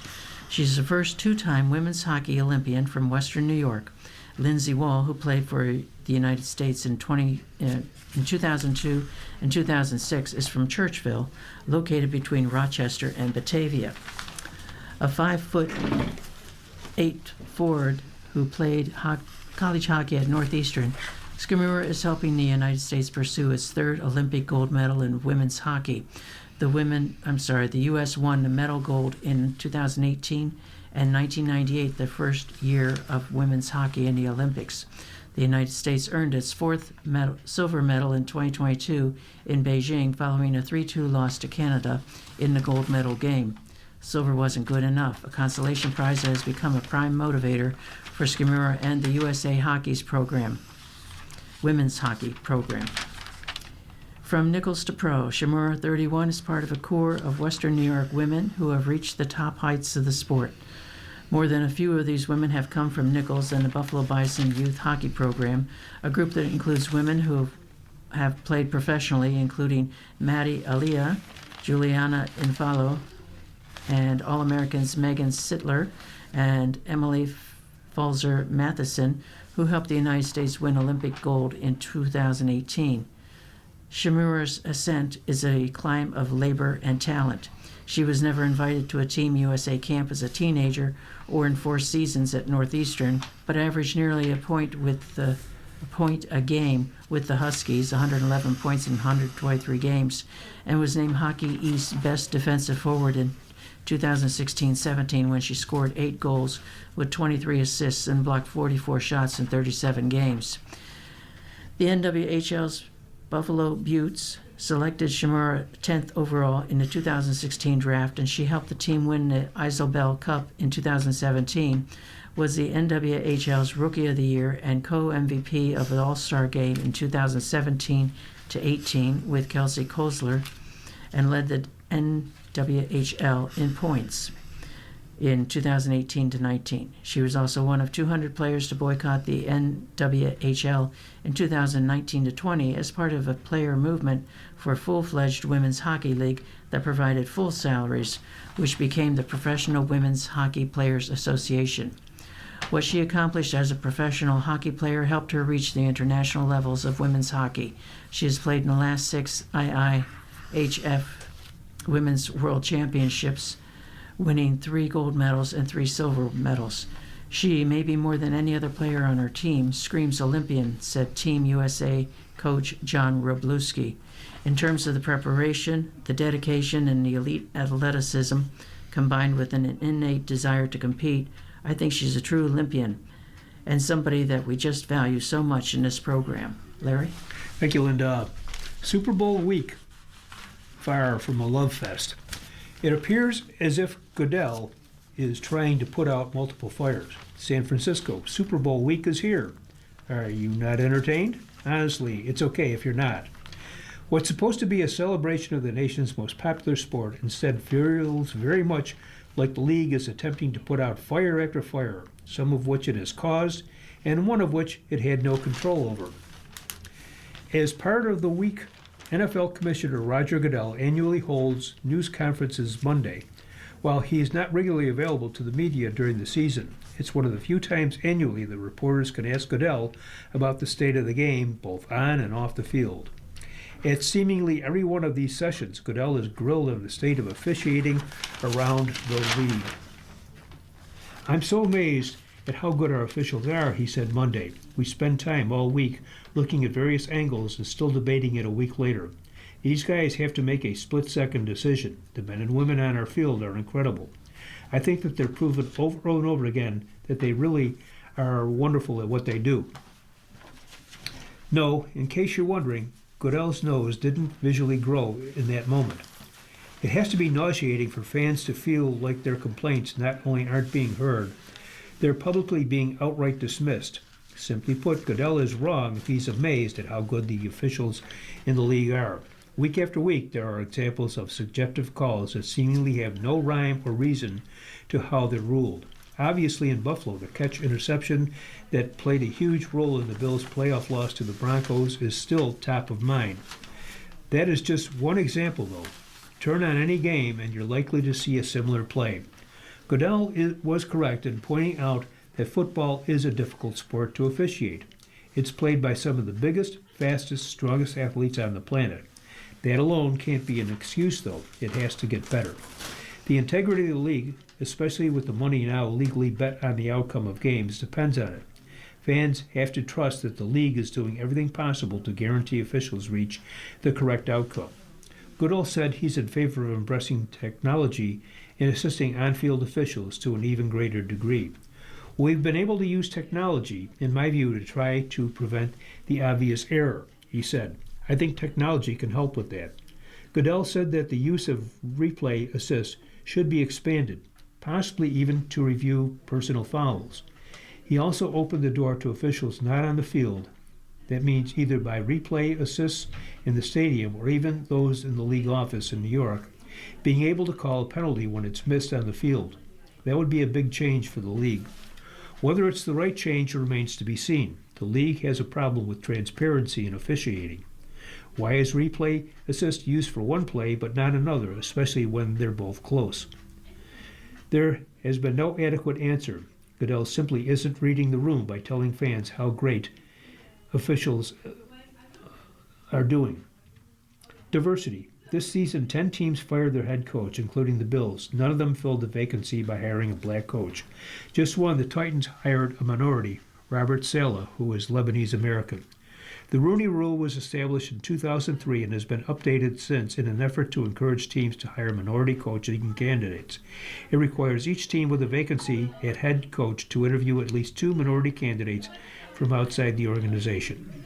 Speaker 2: She's the first two-time women's hockey Olympian from Western New York. Lindsay Wall, who played for the United States in 2002 and 2006, is from Churchville, located between Rochester and Batavia. A 5'8" forward who played college hockey at Northeastern, Scamura is helping the United States pursue its third Olympic gold medal in women's hockey. The U.S. won the medal gold in 2018 and 1998, the first year of women's hockey in the Olympics. The United States earned its fourth silver medal in 2022 in Beijing following a 3-2 loss to Canada in the gold medal game. Silver wasn't good enough, a consolation prize that has become a prime motivator for Scamura and the USA Hockey's program, women's hockey program. From Nichols to Pro, Shimura 31 is part of a corps of Western New York women who have reached the top heights of the sport. More than a few of these women have come from Nichols and the Buffalo Bison Youth Hockey Program, a group that includes women who have played professionally, including Maddie Aliyah, Juliana Infalo, and All-Americans Megan Sittler and Emily Falzer Matheson, who helped the United States win Olympic gold in 2018. Shimura's ascent is a climb of labor and talent. She was never invited to a Team USA camp as a teenager or in 4 seasons at Northeastern, but averaged nearly a point a game with the Huskies, 111 points in 123 games, and was named Hockey East's best defensive forward in 2016-17 when she scored 8 goals with 23 assists and blocked 44 shots in 37 games. The NWHL's Buffalo Beauts selected Shimura 10th overall in the 2016 draft, and she helped the team win the Isobel Cup in 2017, was the NWHL's Rookie of the Year and co-MVP of the All-Star Game in 2017-18 with Kelsey Kolsler, and led the NWHL in points in 2018-19. She was also one of 200 players to boycott the NWHL in 2019-20 as part of a player movement for a full-fledged women's hockey league that provided full salaries, which became the Professional Women's Hockey Players Association. What she accomplished as a professional hockey player helped her reach the international levels of women's hockey. She has played in the last 6 IIHF Women's World Championships, winning 3 gold medals and 3 silver medals. She, maybe more than any other player on her team, screams Olympian, said Team USA coach John Wroblewski. In terms of the preparation, the dedication, and the elite athleticism, combined with an innate desire to compete, I think she's a true Olympian and somebody that we just value so much in this program. Larry?
Speaker 1: Thank you, Linda. Super Bowl week, far from a love fest. It appears as if Goodell is trying to put out multiple fires. San Francisco, Super Bowl week is here. Are you not entertained? Honestly, it's okay if you're not. What's supposed to be a celebration of the nation's most popular sport instead feels very much like the league is attempting to put out fire after fire, some of which it has caused, and one of which it had no control over. As part of the week, NFL Commissioner Roger Goodell annually holds news conferences Monday. While he is not regularly available to the media during the season, it's one of the few times annually that reporters can ask Goodell about the state of the game, both on and off the field. At seemingly every one of these sessions, Goodell is grilled on the state of officiating around the league. I'm so amazed at how good our officials are, he said Monday. We spend time all week looking at various angles and still debating it a week later. These guys have to make a split-second decision. The men and women on our field are incredible. I think that they're proven over and over again that they really are wonderful at what they do. No, in case you're wondering, Goodell's nose didn't visually grow in that moment. It has to be nauseating for fans to feel like their complaints not only aren't being heard, they're publicly being outright dismissed. Simply put, Goodell is wrong if he's amazed at how good the officials in the league are. Week after week, there are examples of subjective calls that seemingly have no rhyme or reason to how they're ruled. Obviously, in Buffalo, the catch interception that played a huge role in the Bills' playoff loss to the Broncos is still top of mind. That is just one example, though. Turn on any game and you're likely to see a similar play. Goodell was correct in pointing out that football is a difficult sport to officiate. It's played by some of the biggest, fastest, strongest athletes on the planet. That alone can't be an excuse, though. It has to get better. The integrity of the league, especially with the money now legally bet on the outcome of games, depends on it. Fans have to trust that the league is doing everything possible to guarantee officials reach the correct outcome. Goodell said he's in favor of embracing technology and assisting on-field officials to an even greater degree. We've been able to use technology, in my view, to try to prevent the obvious error, he said. I think technology can help with that. Goodell said that the use of replay assist should be expanded, possibly even to review personal fouls. He also opened the door to officials not on the field. That means either by replay assists in the stadium or even those in the league office in New York, being able to call a penalty when it's missed on the field. That would be a big change for the league. Whether it's the right change remains to be seen. The league has a problem with transparency in officiating. Why is replay assist used for one play but not another, especially when they're both close? There has been no adequate answer. Goodell simply isn't reading the room by telling fans how great officials are doing. Diversity. This season, 10 teams fired their head coach, including the Bills. None of them filled the vacancy by hiring a black coach. Just one, the Titans hired a minority, Robert Saleh, who is Lebanese American. The Rooney Rule was established in 2003 and has been updated since in an effort to encourage teams to hire minority coaching candidates. It requires each team with a vacancy at head coach to interview at least 2 minority candidates from outside the organization.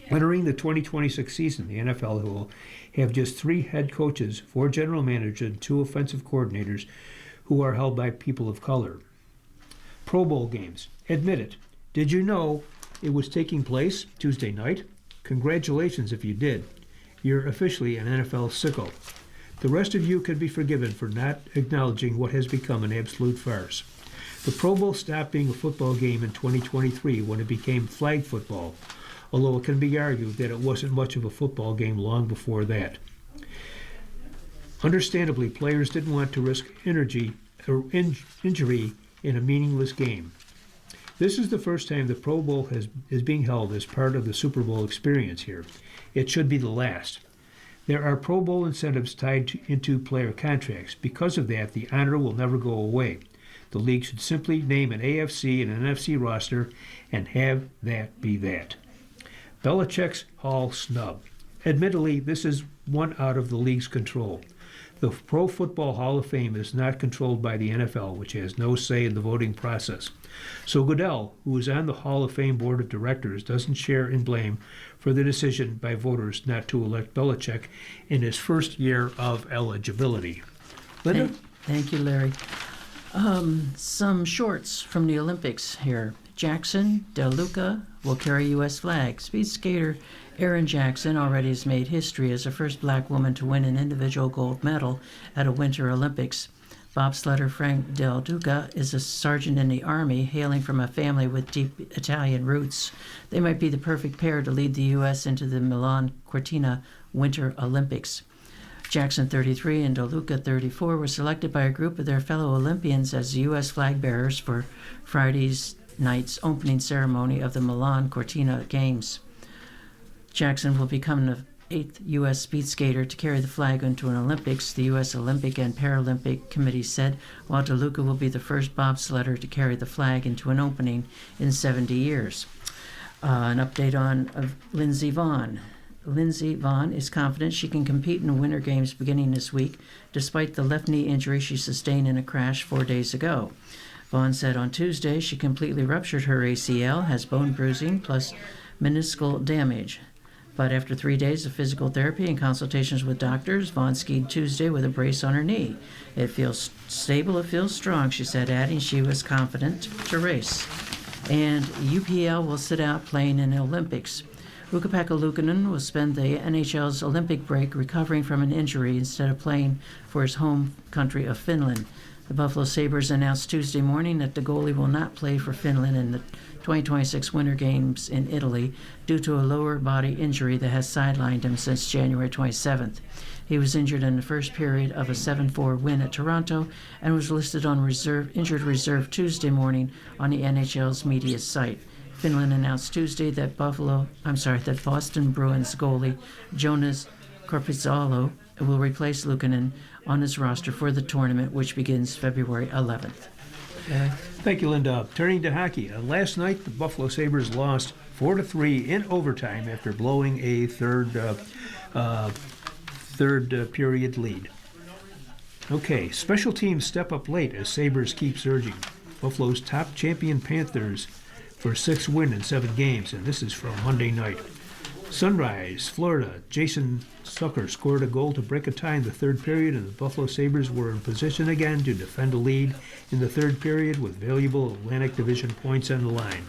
Speaker 1: Entering the 2026 season, the NFL will have just 3 head coaches, 4 general managers, and 2 offensive coordinators who are held by people of color. Pro Bowl games. Admit it. Did you know it was taking place Tuesday night? Congratulations if you did. You're officially an NFL sicko. The rest of you could be forgiven for not acknowledging what has become an absolute farce. The Pro Bowl stopped being a football game in 2023 when it became flag football, although it can be argued that it wasn't much of a football game long before that. Understandably, players didn't want to risk injury in a meaningless game. This is the first time the Pro Bowl is being held as part of the Super Bowl experience here. It should be the last. There are Pro Bowl incentives tied into player contracts. Because of that, the honor will never go away. The league should simply name an AFC and an NFC roster and have that be that. Belichick's Hall snub. Admittedly, this is one out of the league's control. The Pro Football Hall of Fame is not controlled by the NFL, which has no say in the voting process. So Goodell, who is on the Hall of Fame board of directors, doesn't share in blame for the decision by voters not to elect Belichick in his first year of eligibility. Linda?
Speaker 2: Thank you, Larry. Some shorts from the Olympics here. Jackson DeLuca will carry U.S. flag. Speed skater Erin Jackson already has made history as the first black woman to win an individual gold medal at a Winter Olympics. Bobsledder Frank Del Duca is a sergeant in the Army, hailing from a family with deep Italian roots. They might be the perfect pair to lead the U.S. into the Milan Cortina Winter Olympics. Jackson, 33, and Del Duca, 34, were selected by a group of their fellow Olympians as U.S. flag bearers for Friday's night's opening ceremony of the Milan Cortina Games. Jackson will become the 8th U.S. speed skater to carry the flag into an Olympics, the U.S. Olympic and Paralympic Committee said, while DeLuca will be the first bobsledder to carry the flag into an opening in 70 years. An update on Lindsey Vonn. Lindsey Vonn is confident she can compete in the Winter Games beginning this week, despite the left knee injury she sustained in a crash 4 days ago. Vonn said on Tuesday she completely ruptured her ACL, has bone bruising plus meniscal damage. But after 3 days of physical therapy and consultations with doctors, Vonn skied Tuesday with a brace on her knee. It feels stable, it feels strong, she said, adding she was confident to race. And UPL will sit out playing in the Olympics. Ukko-Pekka Luukkonen will spend the NHL's Olympic break recovering from an injury instead of playing for his home country of Finland. The Buffalo Sabres announced Tuesday morning that the goalie will not play for Finland in the 2026 Winter Games in Italy due to a lower body injury that has sidelined him since January 27th. He was injured in the first period of a 7-4 win at Toronto and was listed on injured reserve Tuesday morning on the NHL's media site. Finland announced Tuesday that Boston Bruins goalie Jonas Korpisalo will replace Luukkonen on his roster for the tournament, which begins February 11th.
Speaker 1: Thank you, Linda. Turning to hockey. Last night, the Buffalo Sabres lost 4-3 in overtime after blowing a third period lead. Okay, special teams step up late as Sabres keep surging. Buffalo's top champion Panthers for 6 win in 7 games, and this is from Monday night. Sunrise, Florida. Jason Zucker scored a goal to break a tie in the third period, and the Buffalo Sabres were in position again to defend a lead in the third period with valuable Atlantic Division points on the line.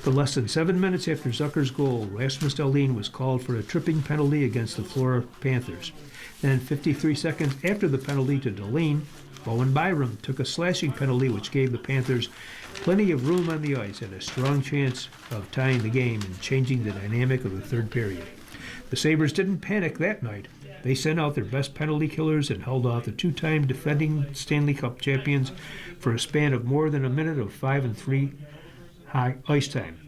Speaker 1: But less than 7 minutes after Zucker's goal, Rasmus Dahlin was called for a tripping penalty against the Florida Panthers. Then 53 seconds after the penalty to Dahlin, Bowen Byram took a slashing penalty which gave the Panthers plenty of room on the ice and a strong chance of tying the game and changing the dynamic of the third period. The Sabres didn't panic that night. They sent out their best penalty killers and held off the 2-time defending Stanley Cup champions for a span of more than a minute of 5-3 high ice time.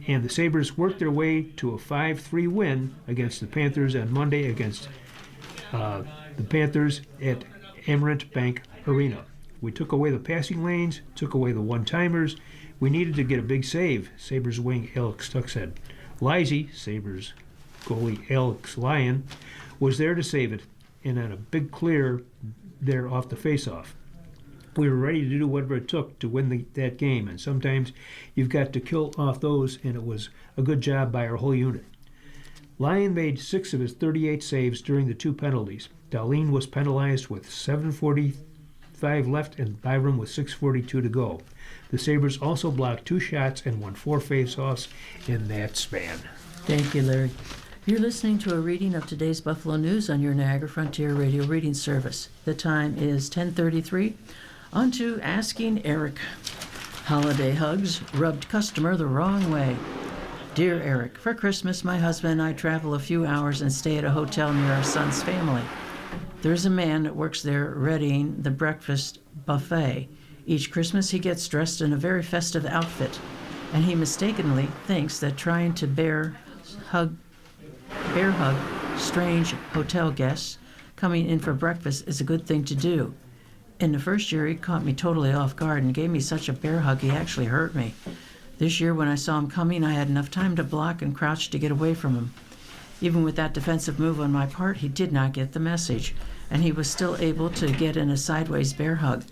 Speaker 1: And the Sabres worked their way to a 5-3 win against the Panthers on Monday against the Panthers at Amerant Bank Arena. We took away the passing lanes, took away the one-timers. We needed to get a big save, Sabres wing Alex Tuch said. Lizzie, Sabres goalie Alex Lyon, was there to save it, and on a big clear there off the face-off. We were ready to do whatever it took to win that game, and sometimes you've got to kill off those, and it was a good job by our whole unit. Lyon made 6 of his 38 saves during the 2 penalties. Dahlin was penalized with 7:45 left and Byram with 6:42 to go. The Sabres also blocked 2 shots and won 4 face-offs in that span.
Speaker 2: Thank you, Larry. You're listening to a reading of today's Buffalo News on your Niagara Frontier Radio reading service. The time is 10:33. On to Asking Eric. Holiday hugs rubbed customer the wrong way. Dear Eric, for Christmas, my husband and I travel a few hours and stay at a hotel near our son's family. There's a man that works there readying the breakfast buffet. Each Christmas he gets dressed in a very festive outfit, and he mistakenly thinks that trying to bear hug strange hotel guests coming in for breakfast is a good thing to do. In the first year, he caught me totally off guard and gave me such a bear hug he actually hurt me. This year, when I saw him coming, I had enough time to block and crouch to get away from him. Even with that defensive move on my part, he did not get the message, and he was still able to get in a sideways bear hug.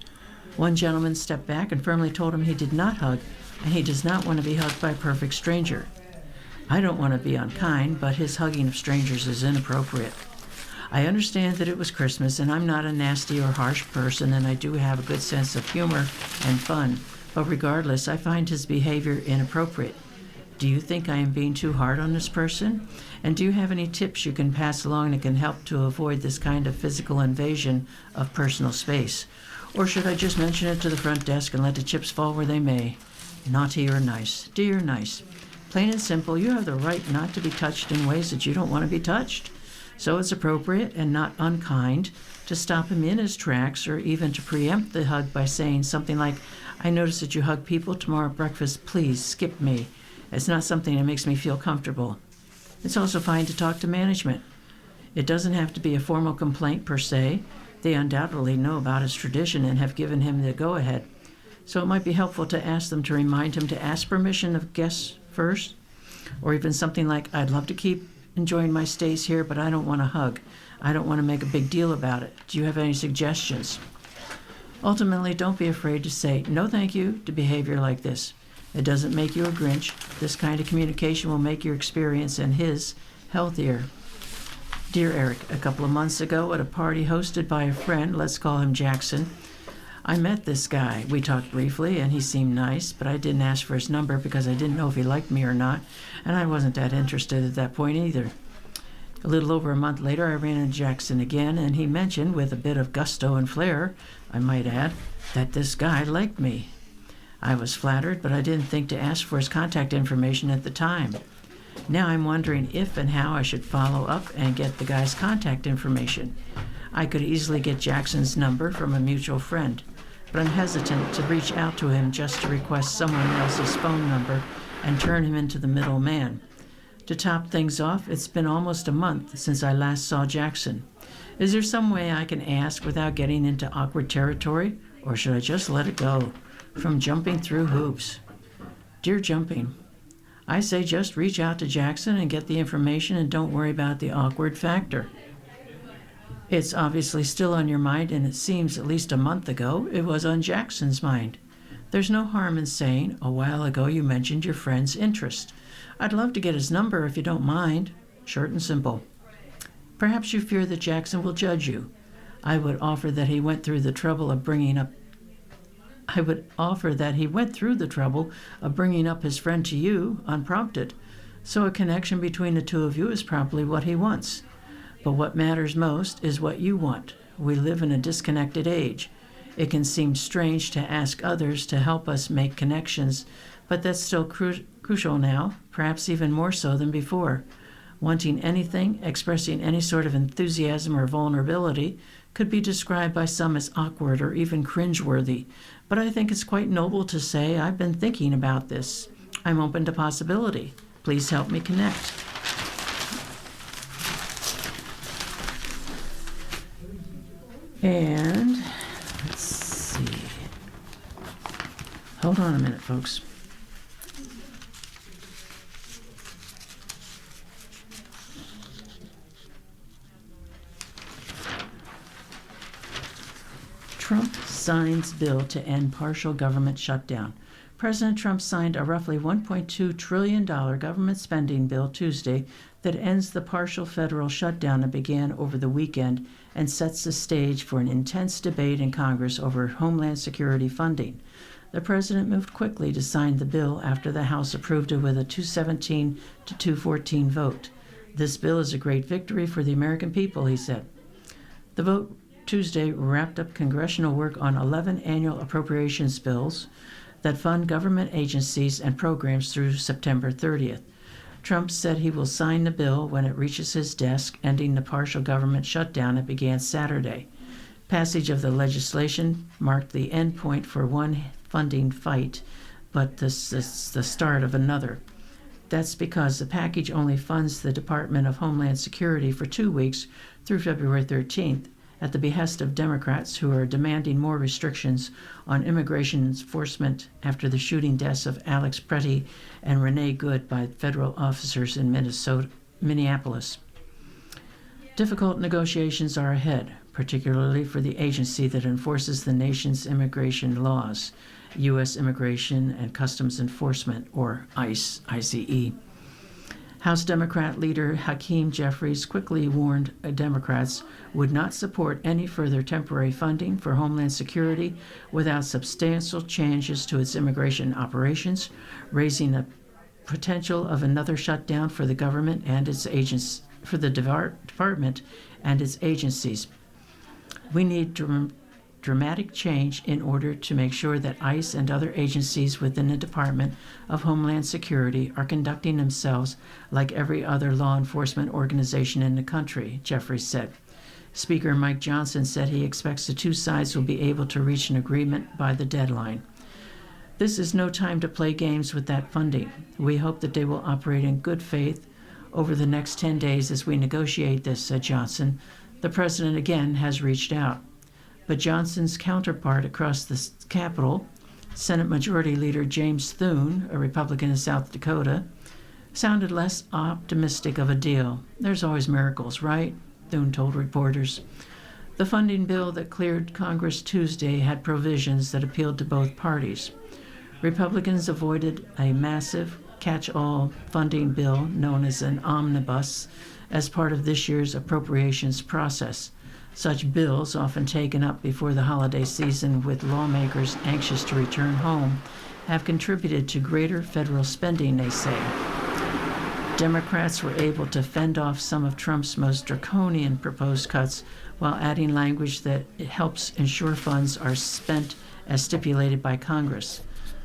Speaker 2: One gentleman stepped back and firmly told him he did not hug, and he does not want to be hugged by a perfect stranger. I don't want to be unkind, but his hugging of strangers is inappropriate. I understand that it was Christmas, and I'm not a nasty or harsh person, and I do have a good sense of humor and fun, but regardless, I find his behavior inappropriate. Do you think I am being too hard on this person? And do you have any tips you can pass along that can help to avoid this kind of physical invasion of personal space? Or should I just mention it to the front desk and let the chips fall where they may? Naughty or nice? Dear nice. Plain and simple, you have the right not to be touched in ways that you don't want to be touched. So it's appropriate and not unkind to stop him in his tracks or even to preempt the hug by saying something like, I notice that you hug people tomorrow at breakfast. Please skip me. It's not something that makes me feel comfortable. It's also fine to talk to management. It doesn't have to be a formal complaint per se. They undoubtedly know about his tradition and have given him the go-ahead. So it might be helpful to ask them to remind him to ask permission of guests first, or even something like, I'd love to keep enjoying my stays here, but I don't want to hug. I don't want to make a big deal about it. Do you have any suggestions? Ultimately, don't be afraid to say no thank you to behavior like this. It doesn't make you a Grinch. This kind of communication will make your experience and his healthier. Dear Eric, a couple of months ago at a party hosted by a friend, let's call him Jackson, I met this guy. We talked briefly, and he seemed nice, but I didn't ask for his number because I didn't know if he liked me or not, and I wasn't that interested at that point either. A little over a month later, I ran into Jackson again, and he mentioned, with a bit of gusto and flair, I might add, that this guy liked me. I was flattered, but I didn't think to ask for his contact information at the time. Now I'm wondering if and how I should follow up and get the guy's contact information. I could easily get Jackson's number from a mutual friend, but I'm hesitant to reach out to him just to request someone else's phone number and turn him into the middleman. To top things off, it's been almost a month since I last saw Jackson. Is there some way I can ask without getting into awkward territory, or should I just let it go? From jumping through hoops. Dear Jumping, I say just reach out to Jackson and get the information and don't worry about the awkward factor. It's obviously still on your mind, and it seems at least a month ago it was on Jackson's mind. There's no harm in saying, a while ago you mentioned your friend's interest. I'd love to get his number if you don't mind. Short and simple. Perhaps you fear that Jackson will judge you. I would offer that he went through the trouble of bringing up his friend to you unprompted, so a connection between the two of you is probably what he wants. But what matters most is what you want. We live in a disconnected age. It can seem strange to ask others to help us make connections, but that's still crucial now, perhaps even more so than before. Wanting anything, expressing any sort of enthusiasm or vulnerability, could be described by some as awkward or even cringeworthy, but I think it's quite noble to say, I've been thinking about this. I'm open to possibility. Please help me connect. And let's see. Hold on a minute, folks. Trump signs bill to end partial government shutdown. President Trump signed a roughly $1.2 trillion government spending bill Tuesday that ends the partial federal shutdown that began over the weekend and sets the stage for an intense debate in Congress over Homeland Security funding. The president moved quickly to sign the bill after the House approved it with a 217 to 214 vote. This bill is a great victory for the American people, he said. The vote Tuesday wrapped up congressional work on 11 annual appropriations bills that fund government agencies and programs through September 30th. Trump said he will sign the bill when it reaches his desk, ending the partial government shutdown that began Saturday. Passage of the legislation marked the end point for one funding fight, but this is the start of another. That's because the package only funds the Department of Homeland Security for 2 weeks through February 13th, at the behest of Democrats who are demanding more restrictions on immigration enforcement after the shooting deaths of Alex Pretty and Renee Good by federal officers in Minneapolis. Difficult negotiations are ahead, particularly for the agency that enforces the nation's immigration laws, U.S. Immigration and Customs Enforcement, or ICE. House Democrat leader Hakeem Jeffries quickly warned Democrats would not support any further temporary funding for Homeland Security without substantial changes to its immigration operations, raising the potential of another shutdown for the government and its agents, for the department and its agencies. We need dramatic change in order to make sure that ICE and other agencies within the Department of Homeland Security are conducting themselves like every other law enforcement organization in the country, Jeffries said. Speaker Mike Johnson said he expects the two sides will be able to reach an agreement by the deadline. This is no time to play games with that funding. We hope that they will operate in good faith over the next 10 days as we negotiate this, said Johnson. The president again has reached out. But Johnson's counterpart across the Capitol, Senate Majority Leader James Thune, a Republican in South Dakota, sounded less optimistic of a deal. There's always miracles, right? Thune told reporters. The funding bill that cleared Congress Tuesday had provisions that appealed to both parties. Republicans avoided a massive catch-all funding bill known as an omnibus as part of this year's appropriations process. Such bills, often taken up before the holiday season with lawmakers anxious to return home, have contributed to greater federal spending, they say. Democrats were able to fend off some of Trump's most draconian proposed cuts while adding language that helps ensure funds are spent as stipulated by Congress.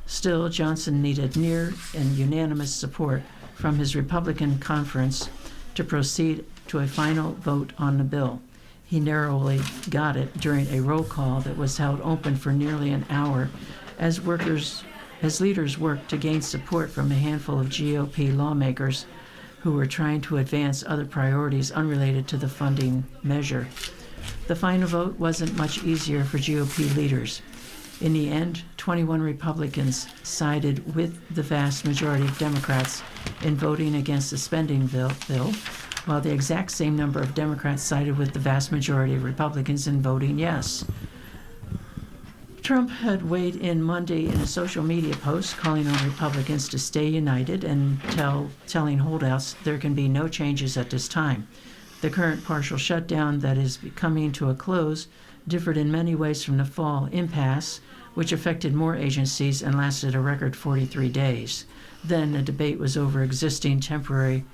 Speaker 2: Still, Johnson needed near and unanimous support from his Republican conference to proceed to a final vote on the bill. He narrowly got it during a roll call that was held open for nearly an hour as leaders worked to gain support from a handful of GOP lawmakers who were trying to advance other priorities unrelated to the funding measure. The final vote wasn't much easier for GOP leaders. In the end, 21 Republicans sided with the vast majority of Democrats in voting against the spending bill, while the exact same number of Democrats sided with the vast majority of Republicans in voting yes. Trump had weighed in Monday in a social media post calling on Republicans to stay united and telling holdouts there can be no changes at this time. The current partial shutdown that is coming to a close differed in many ways from the fall impasse, which affected more agencies and lasted a record 43 days. Then the debate was over existing temporary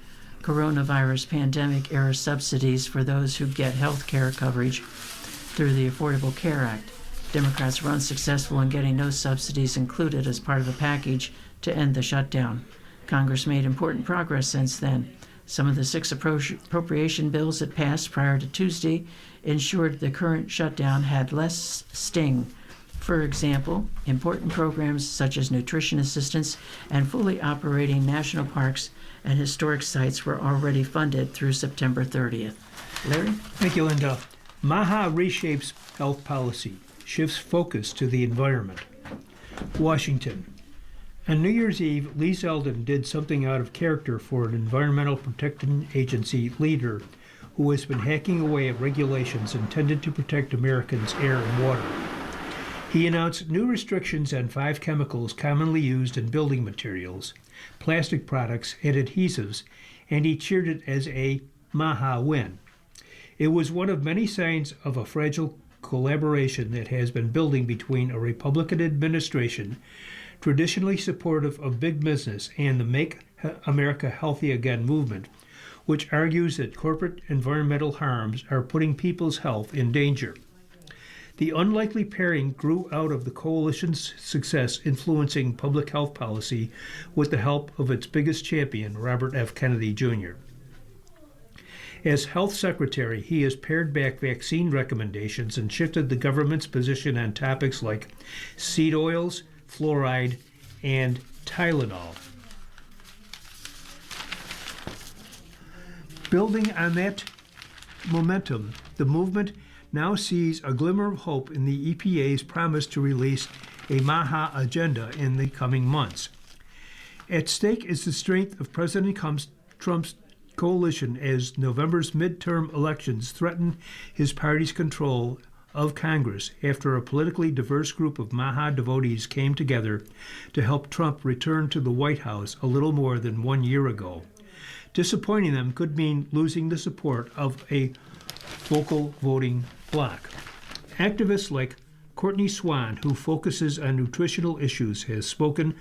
Speaker 2: coronavirus pandemic-era subsidies for those who get health care coverage through the Affordable Care Act. Democrats were unsuccessful in getting those subsidies included as part of a package to end the shutdown. Congress made important progress since then. Some of the 6 appropriation bills that passed prior to Tuesday ensured the current shutdown had less sting. For example, important programs such as nutrition assistance and fully operating national parks and historic sites were already funded through September 30th. Larry?
Speaker 1: Thank you, Linda. MAHA reshapes health policy, shifts focus to the environment. Washington. On New Year's Eve, Lee Zeldin did something out of character for an Environmental Protection Agency leader who has been hacking away at regulations intended to protect Americans' air and water. He announced new restrictions on 5 chemicals commonly used in building materials, plastic products, and adhesives, and he cheered it as a MAHA win. It was one of many signs of a fragile collaboration that has been building between a Republican administration, traditionally supportive of big business, and the Make America Healthy Again movement, which argues that corporate environmental harms are putting people's health in danger. The unlikely pairing grew out of the coalition's success influencing public health policy with the help of its biggest champion, Robert F. Kennedy Jr. As health secretary, he has pared back vaccine recommendations and shifted the government's position on topics like seed oils, fluoride, and Tylenol. Building on that momentum, the movement now sees a glimmer of hope in the EPA's promise to release a MAHA agenda in the coming months. At stake is the strength of President Trump's coalition as November's midterm elections threaten his party's control of Congress after a politically diverse group of MAHA devotees came together to help Trump return to the White House a little more than 1 year ago. Disappointing them could mean losing the support of a vocal voting bloc. Activists like Courtney Swan, who focuses on nutritional issues, has spoken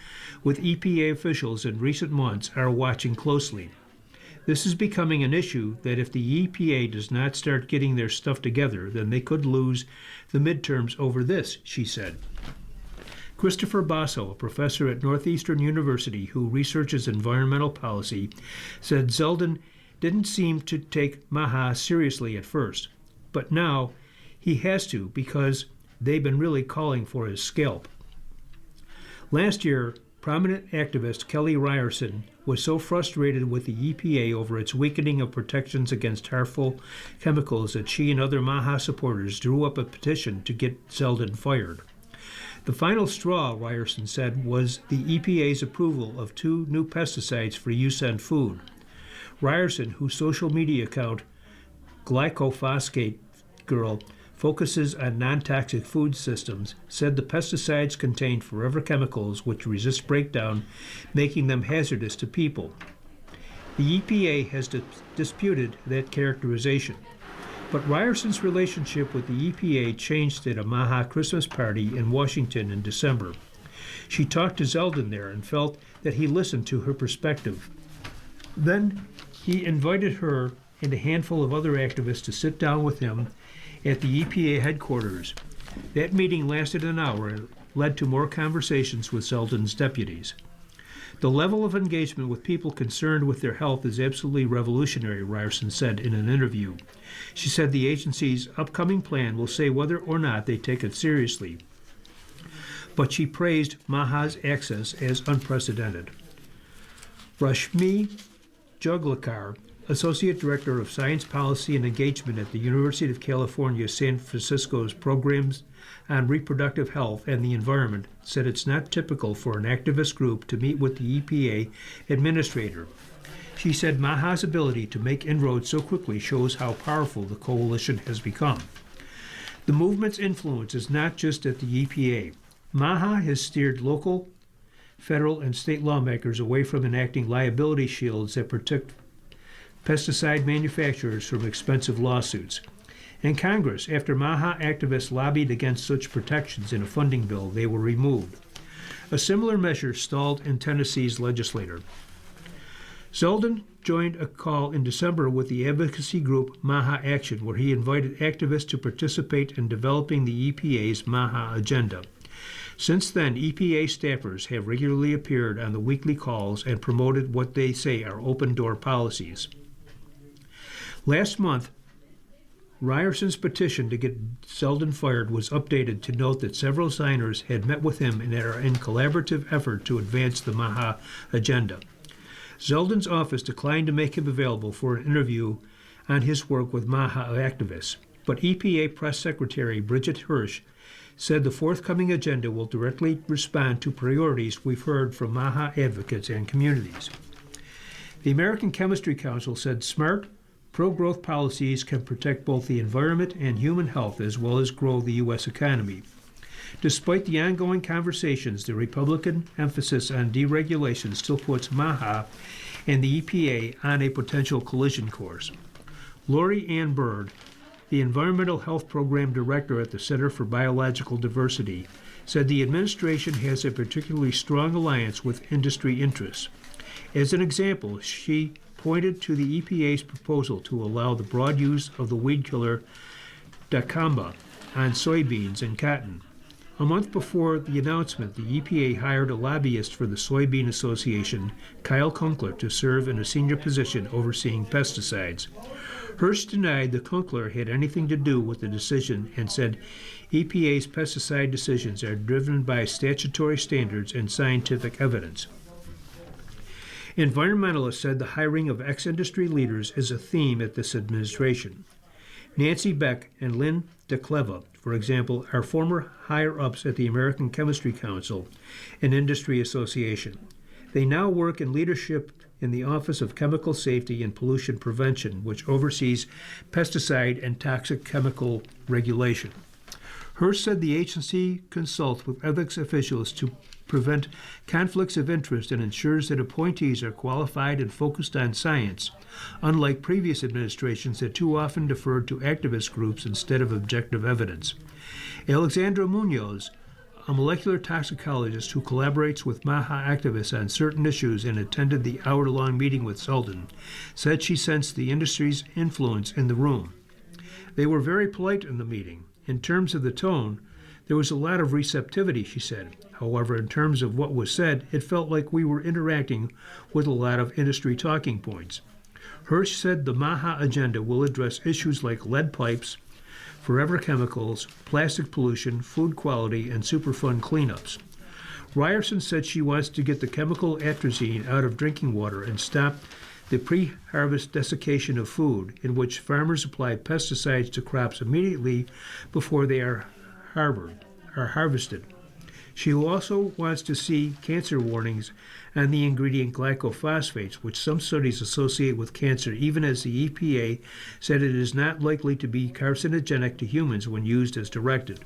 Speaker 1: with EPA officials in recent months, are watching closely. This is becoming an issue that if the EPA does not start getting their stuff together, then they could lose the midterms over this, she said. Christopher Basso, a professor at Northeastern University who researches environmental policy, said Zeldin didn't seem to take MAHA seriously at first, but now he has to because they've been really calling for his scalp. Last year, prominent activist Kelly Ryerson was so frustrated with the EPA over its weakening of protections against harmful chemicals that she and other MAHA supporters drew up a petition to get Zeldin fired. The final straw, Ryerson said, was the EPA's approval of 2 new pesticides for use on food. Ryerson, whose social media account, Glycophosphate Girl, focuses on non-toxic food systems, said the pesticides contained forever chemicals which resist breakdown, making them hazardous to people. The EPA has disputed that characterization. But Ryerson's relationship with the EPA changed at a Maha Christmas party in Washington in December. She talked to Zeldin there and felt that he listened to her perspective. Then he invited her and a handful of other activists to sit down with him at the EPA headquarters. That meeting lasted an hour and led to more conversations with Zeldin's deputies. The level of engagement with people concerned with their health is absolutely revolutionary, Ryerson said in an interview. She said the agency's upcoming plan will say whether or not they take it seriously. But she praised Maha's access as unprecedented. Rashmi Juglekar, Associate Director of Science Policy and Engagement at the University of California, San Francisco's Programs on Reproductive Health and the Environment, said it's not typical for an activist group to meet with the EPA administrator. She said Maha's ability to make inroads so quickly shows how powerful the coalition has become. The movement's influence is not just at the EPA. Maha has steered local, federal, and state lawmakers away from enacting liability shields that protect pesticide manufacturers from expensive lawsuits. In Congress, after Maha activists lobbied against such protections in a funding bill, they were removed. A similar measure stalled in Tennessee's legislature. Zeldin joined a call in December with the advocacy group Maha Action, where he invited activists to participate in developing the EPA's Maha agenda. Since then, EPA staffers have regularly appeared on the weekly calls and promoted what they say are open-door policies. Last month, Ryerson's petition to get Zeldin fired was updated to note that several signers had met with him and are in collaborative effort to advance the Maha agenda. Zeldin's office declined to make him available for an interview on his work with Maha activists, but EPA Press Secretary Bridget Hirsch said the forthcoming agenda will directly respond to priorities we've heard from Maha advocates and communities. The American Chemistry Council said smart, pro-growth policies can protect both the environment and human health as well as grow the U.S. economy. Despite the ongoing conversations, the Republican emphasis on deregulation still puts Maha and the EPA on a potential collision course. Lori Ann Bird, the Environmental Health Program Director at the Center for Biological Diversity, said the administration has a particularly strong alliance with industry interests. As an example, she pointed to the EPA's proposal to allow the broad use of the weed killer dicamba on soybeans and cotton. A month before the announcement, the EPA hired a lobbyist for the Soybean Association, Kyle Kunkler, to serve in a senior position overseeing pesticides. Hirsch denied that Kunkler had anything to do with the decision and said EPA's pesticide decisions are driven by statutory standards and scientific evidence. Environmentalists said the hiring of ex-industry leaders is a theme at this administration. Nancy Beck and Lynn DeCleva, for example, are former higher-ups at the American Chemistry Council, an industry association. They now work in leadership in the Office of Chemical Safety and Pollution Prevention, which oversees pesticide and toxic chemical regulation. Hirsch said the agency consults with ethics officials to prevent conflicts of interest and ensures that appointees are qualified and focused on science, unlike previous administrations that too often deferred to activist groups instead of objective evidence. Alexandra Munoz, a molecular toxicologist who collaborates with Maha activists on certain issues and attended the hour-long meeting with Zeldin, said she sensed the industry's influence in the room. They were very polite in the meeting. In terms of the tone, there was a lot of receptivity, she said. However, in terms of what was said, it felt like we were interacting with a lot of industry talking points. Hirsch said the Maha agenda will address issues like lead pipes, forever chemicals, plastic pollution, food quality, and Superfund cleanups. Ryerson said she wants to get the chemical atrazine out of drinking water and stop the pre-harvest desiccation of food, in which farmers apply pesticides to crops immediately before they are harvested. She also wants to see cancer warnings on the ingredient glycophosphates, which some studies associate with cancer, even as the EPA said it is not likely to be carcinogenic to humans when used as directed.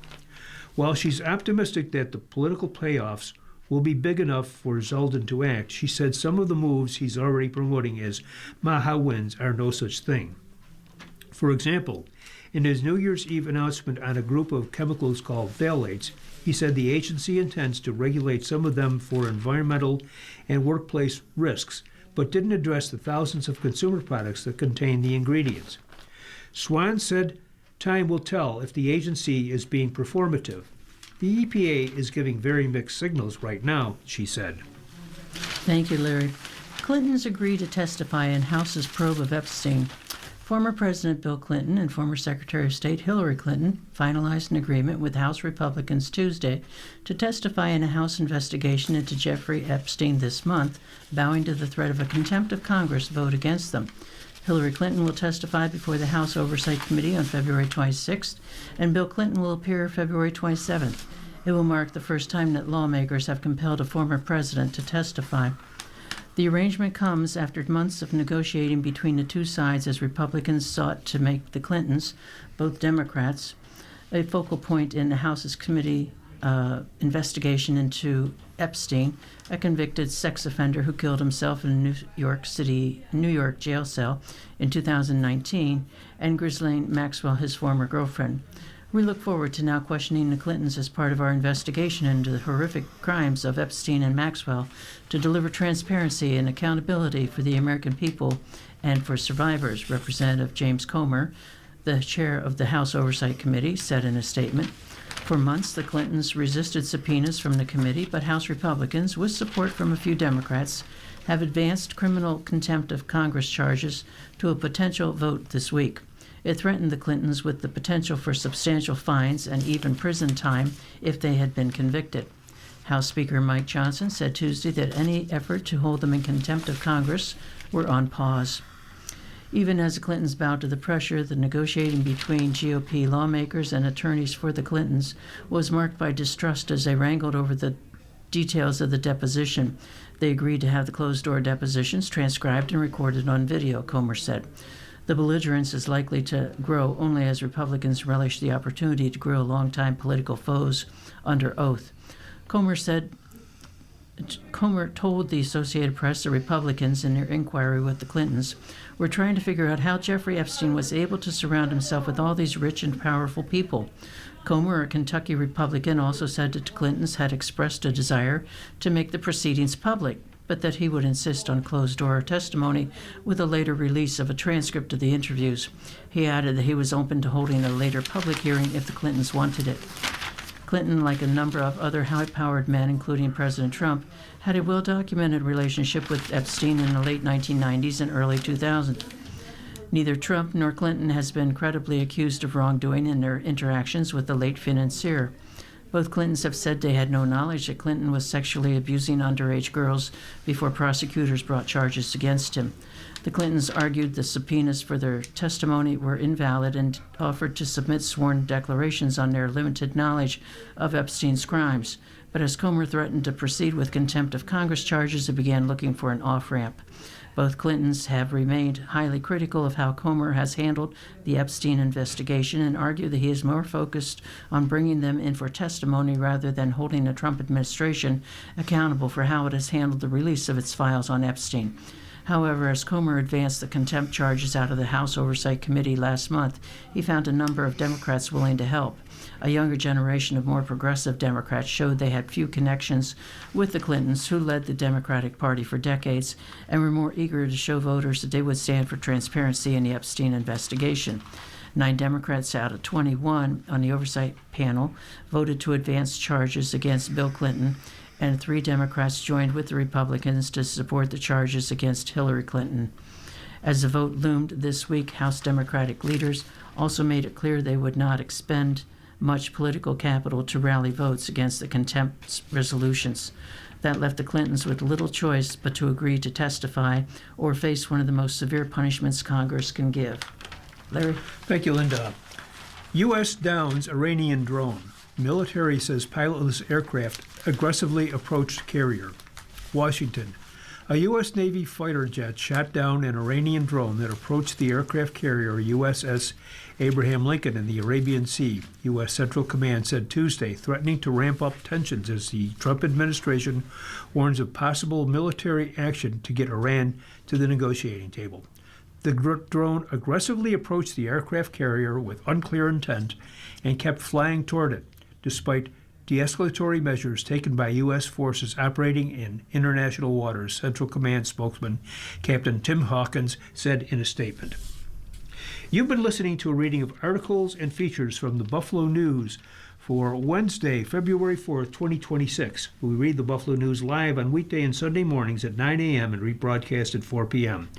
Speaker 1: While she's optimistic that the political payoffs will be big enough for Zeldin to act, she said some of the moves he's already promoting as Maha wins are no such thing. For example, in his New Year's Eve announcement on a group of chemicals called phthalates, he said the agency intends to regulate some of them for environmental and workplace risks, but didn't address the thousands of consumer products that contain the ingredients. Swan said time will tell if the agency is being performative. The EPA is giving very mixed signals right now, she said.
Speaker 2: Thank you, Larry. Clintons agreed to testify in House's probe of Epstein. Former President Bill Clinton and former Secretary of State Hillary Clinton finalized an agreement with House Republicans Tuesday to testify in a House investigation into Jeffrey Epstein this month, bowing to the threat of a contempt of Congress vote against them. Hillary Clinton will testify before the House Oversight Committee on February 26th, and Bill Clinton will appear February 27th. It will mark the first time that lawmakers have compelled a former president to testify. The arrangement comes after months of negotiating between the two sides as Republicans sought to make the Clintons, both Democrats, a focal point in the House's committee investigation into Epstein, a convicted sex offender who killed himself in a New York jail cell in 2019, and Ghislaine Maxwell, his former girlfriend. We look forward to now questioning the Clintons as part of our investigation into the horrific crimes of Epstein and Maxwell to deliver transparency and accountability for the American people and for survivors, Representative James Comer, the chair of the House Oversight Committee, said in a statement. For months, the Clintons resisted subpoenas from the committee, but House Republicans, with support from a few Democrats, have advanced criminal contempt of Congress charges to a potential vote this week. It threatened the Clintons with the potential for substantial fines and even prison time if they had been convicted. House Speaker Mike Johnson said Tuesday that any effort to hold them in contempt of Congress were on pause. Even as the Clintons bowed to the pressure, the negotiating between GOP lawmakers and attorneys for the Clintons was marked by distrust as they wrangled over the details of the deposition. They agreed to have the closed-door depositions transcribed and recorded on video, Comer said. The belligerence is likely to grow only as Republicans relish the opportunity to grill longtime political foes under oath. Comer told the Associated Press the Republicans in their inquiry with the Clintons were trying to figure out how Jeffrey Epstein was able to surround himself with all these rich and powerful people. Comer, a Kentucky Republican, also said that the Clintons had expressed a desire to make the proceedings public, but that he would insist on closed-door testimony with a later release of a transcript of the interviews. He added that he was open to holding a later public hearing if the Clintons wanted it. Clinton, like a number of other high-powered men, including President Trump, had a well-documented relationship with Epstein in the late 1990s and early 2000s. Neither Trump nor Clinton has been credibly accused of wrongdoing in their interactions with the late financier. Both Clintons have said they had no knowledge that Clinton was sexually abusing underage girls before prosecutors brought charges against him. The Clintons argued the subpoenas for their testimony were invalid and offered to submit sworn declarations on their limited knowledge of Epstein's crimes. But as Comer threatened to proceed with contempt of Congress charges, they began looking for an off-ramp. Both Clintons have remained highly critical of how Comer has handled the Epstein investigation and argue that he is more focused on bringing them in for testimony rather than holding the Trump administration accountable for how it has handled the release of its files on Epstein. However, as Comer advanced the contempt charges out of the House Oversight Committee last month, he found a number of Democrats willing to help. A younger generation of more progressive Democrats showed they had few connections with the Clintons, who led the Democratic Party for decades, and were more eager to show voters that they would stand for transparency in the Epstein investigation. 9 Democrats out of 21 on the oversight panel voted to advance charges against Bill Clinton, and 3 Democrats joined with the Republicans to support the charges against Hillary Clinton. As the vote loomed this week, House Democratic leaders also made it clear they would not expend much political capital to rally votes against the contempt resolutions. That left the Clintons with little choice but to agree to testify or face one of the most severe punishments Congress can give. Larry?
Speaker 1: Thank you, Linda. U.S. downs Iranian drone. Military says pilotless aircraft aggressively approached carrier. Washington. A U.S. Navy fighter jet shot down an Iranian drone that approached the aircraft carrier USS Abraham Lincoln in the Arabian Sea, U.S. Central Command said Tuesday, threatening to ramp up tensions as the Trump administration warns of possible military action to get Iran to the negotiating table. The drone aggressively approached the aircraft carrier with unclear intent and kept flying toward it, despite de-escalatory measures taken by U.S. forces operating in international waters, Central Command spokesman Captain Tim Hawkins said in a statement. You've been listening to a reading of articles and features from the Buffalo News for Wednesday, February 4th, 2026. We read the Buffalo News live on weekday and Sunday mornings at 9 a.m. and rebroadcast at 4 p.m.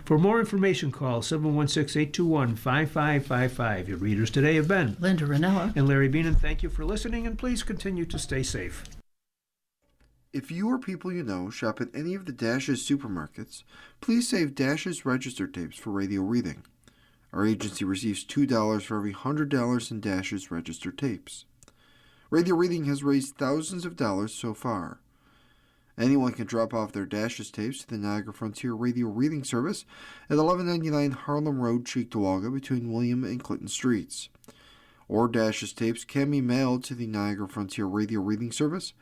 Speaker 1: For more information, call 716-821-5555. Your readers today have been
Speaker 2: Linda Ranella
Speaker 1: and Larry Beenan. Thank you for listening, and please continue to stay safe.
Speaker 3: If you or people you know shop at any of the Dash's supermarkets, please save Dash's register tapes for radio reading. Our agency receives $2 for every $100 in Dash's register tapes. Radio Reading has raised thousands of dollars so far. Anyone can drop off their Dash's tapes to the Niagara Frontier Radio Reading Service at 1199 Harlem Road, Cheektowaga, between William and Clinton Streets. Or Dash's tapes can be mailed to the Niagara Frontier Radio Reading Service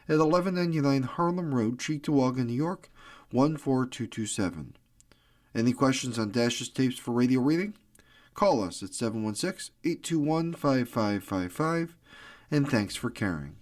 Speaker 3: at 1199 Harlem Road, Cheektowaga, New York, 14227. Any questions on Dash's tapes for radio reading? Call us at 716-821-5555, and thanks for caring.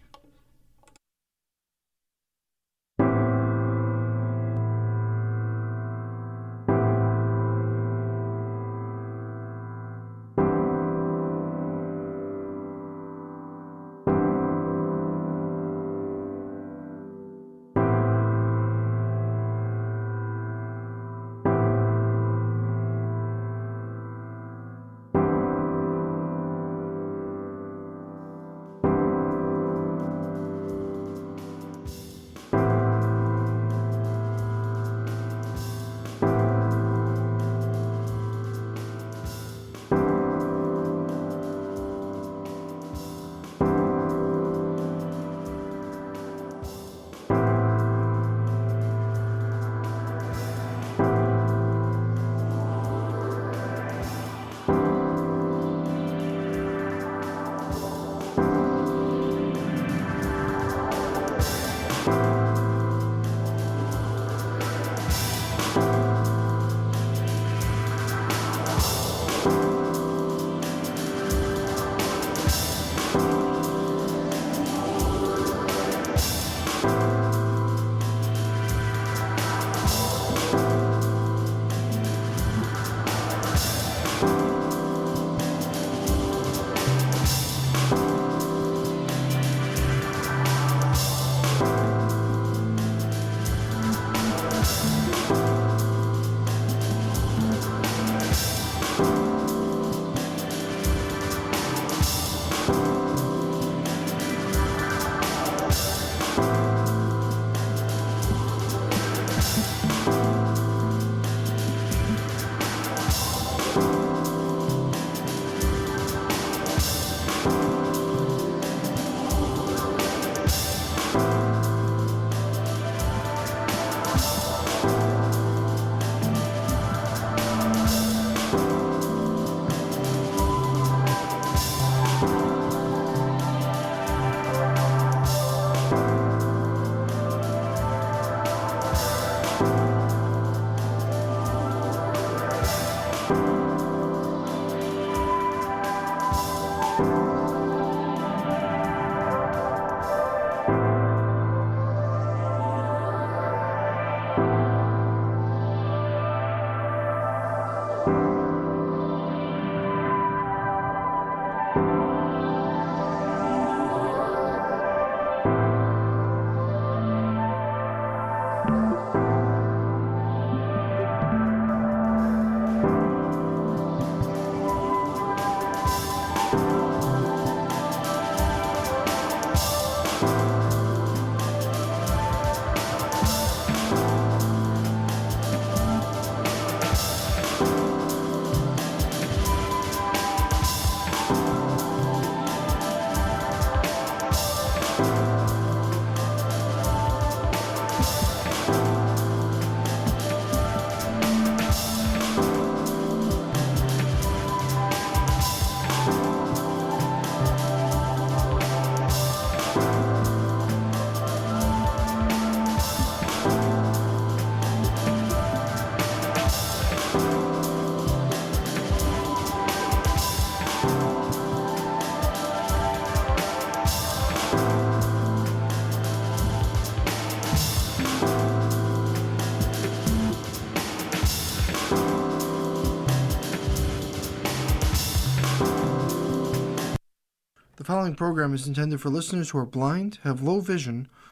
Speaker 3: following program is intended for listeners who are blind, have low vision,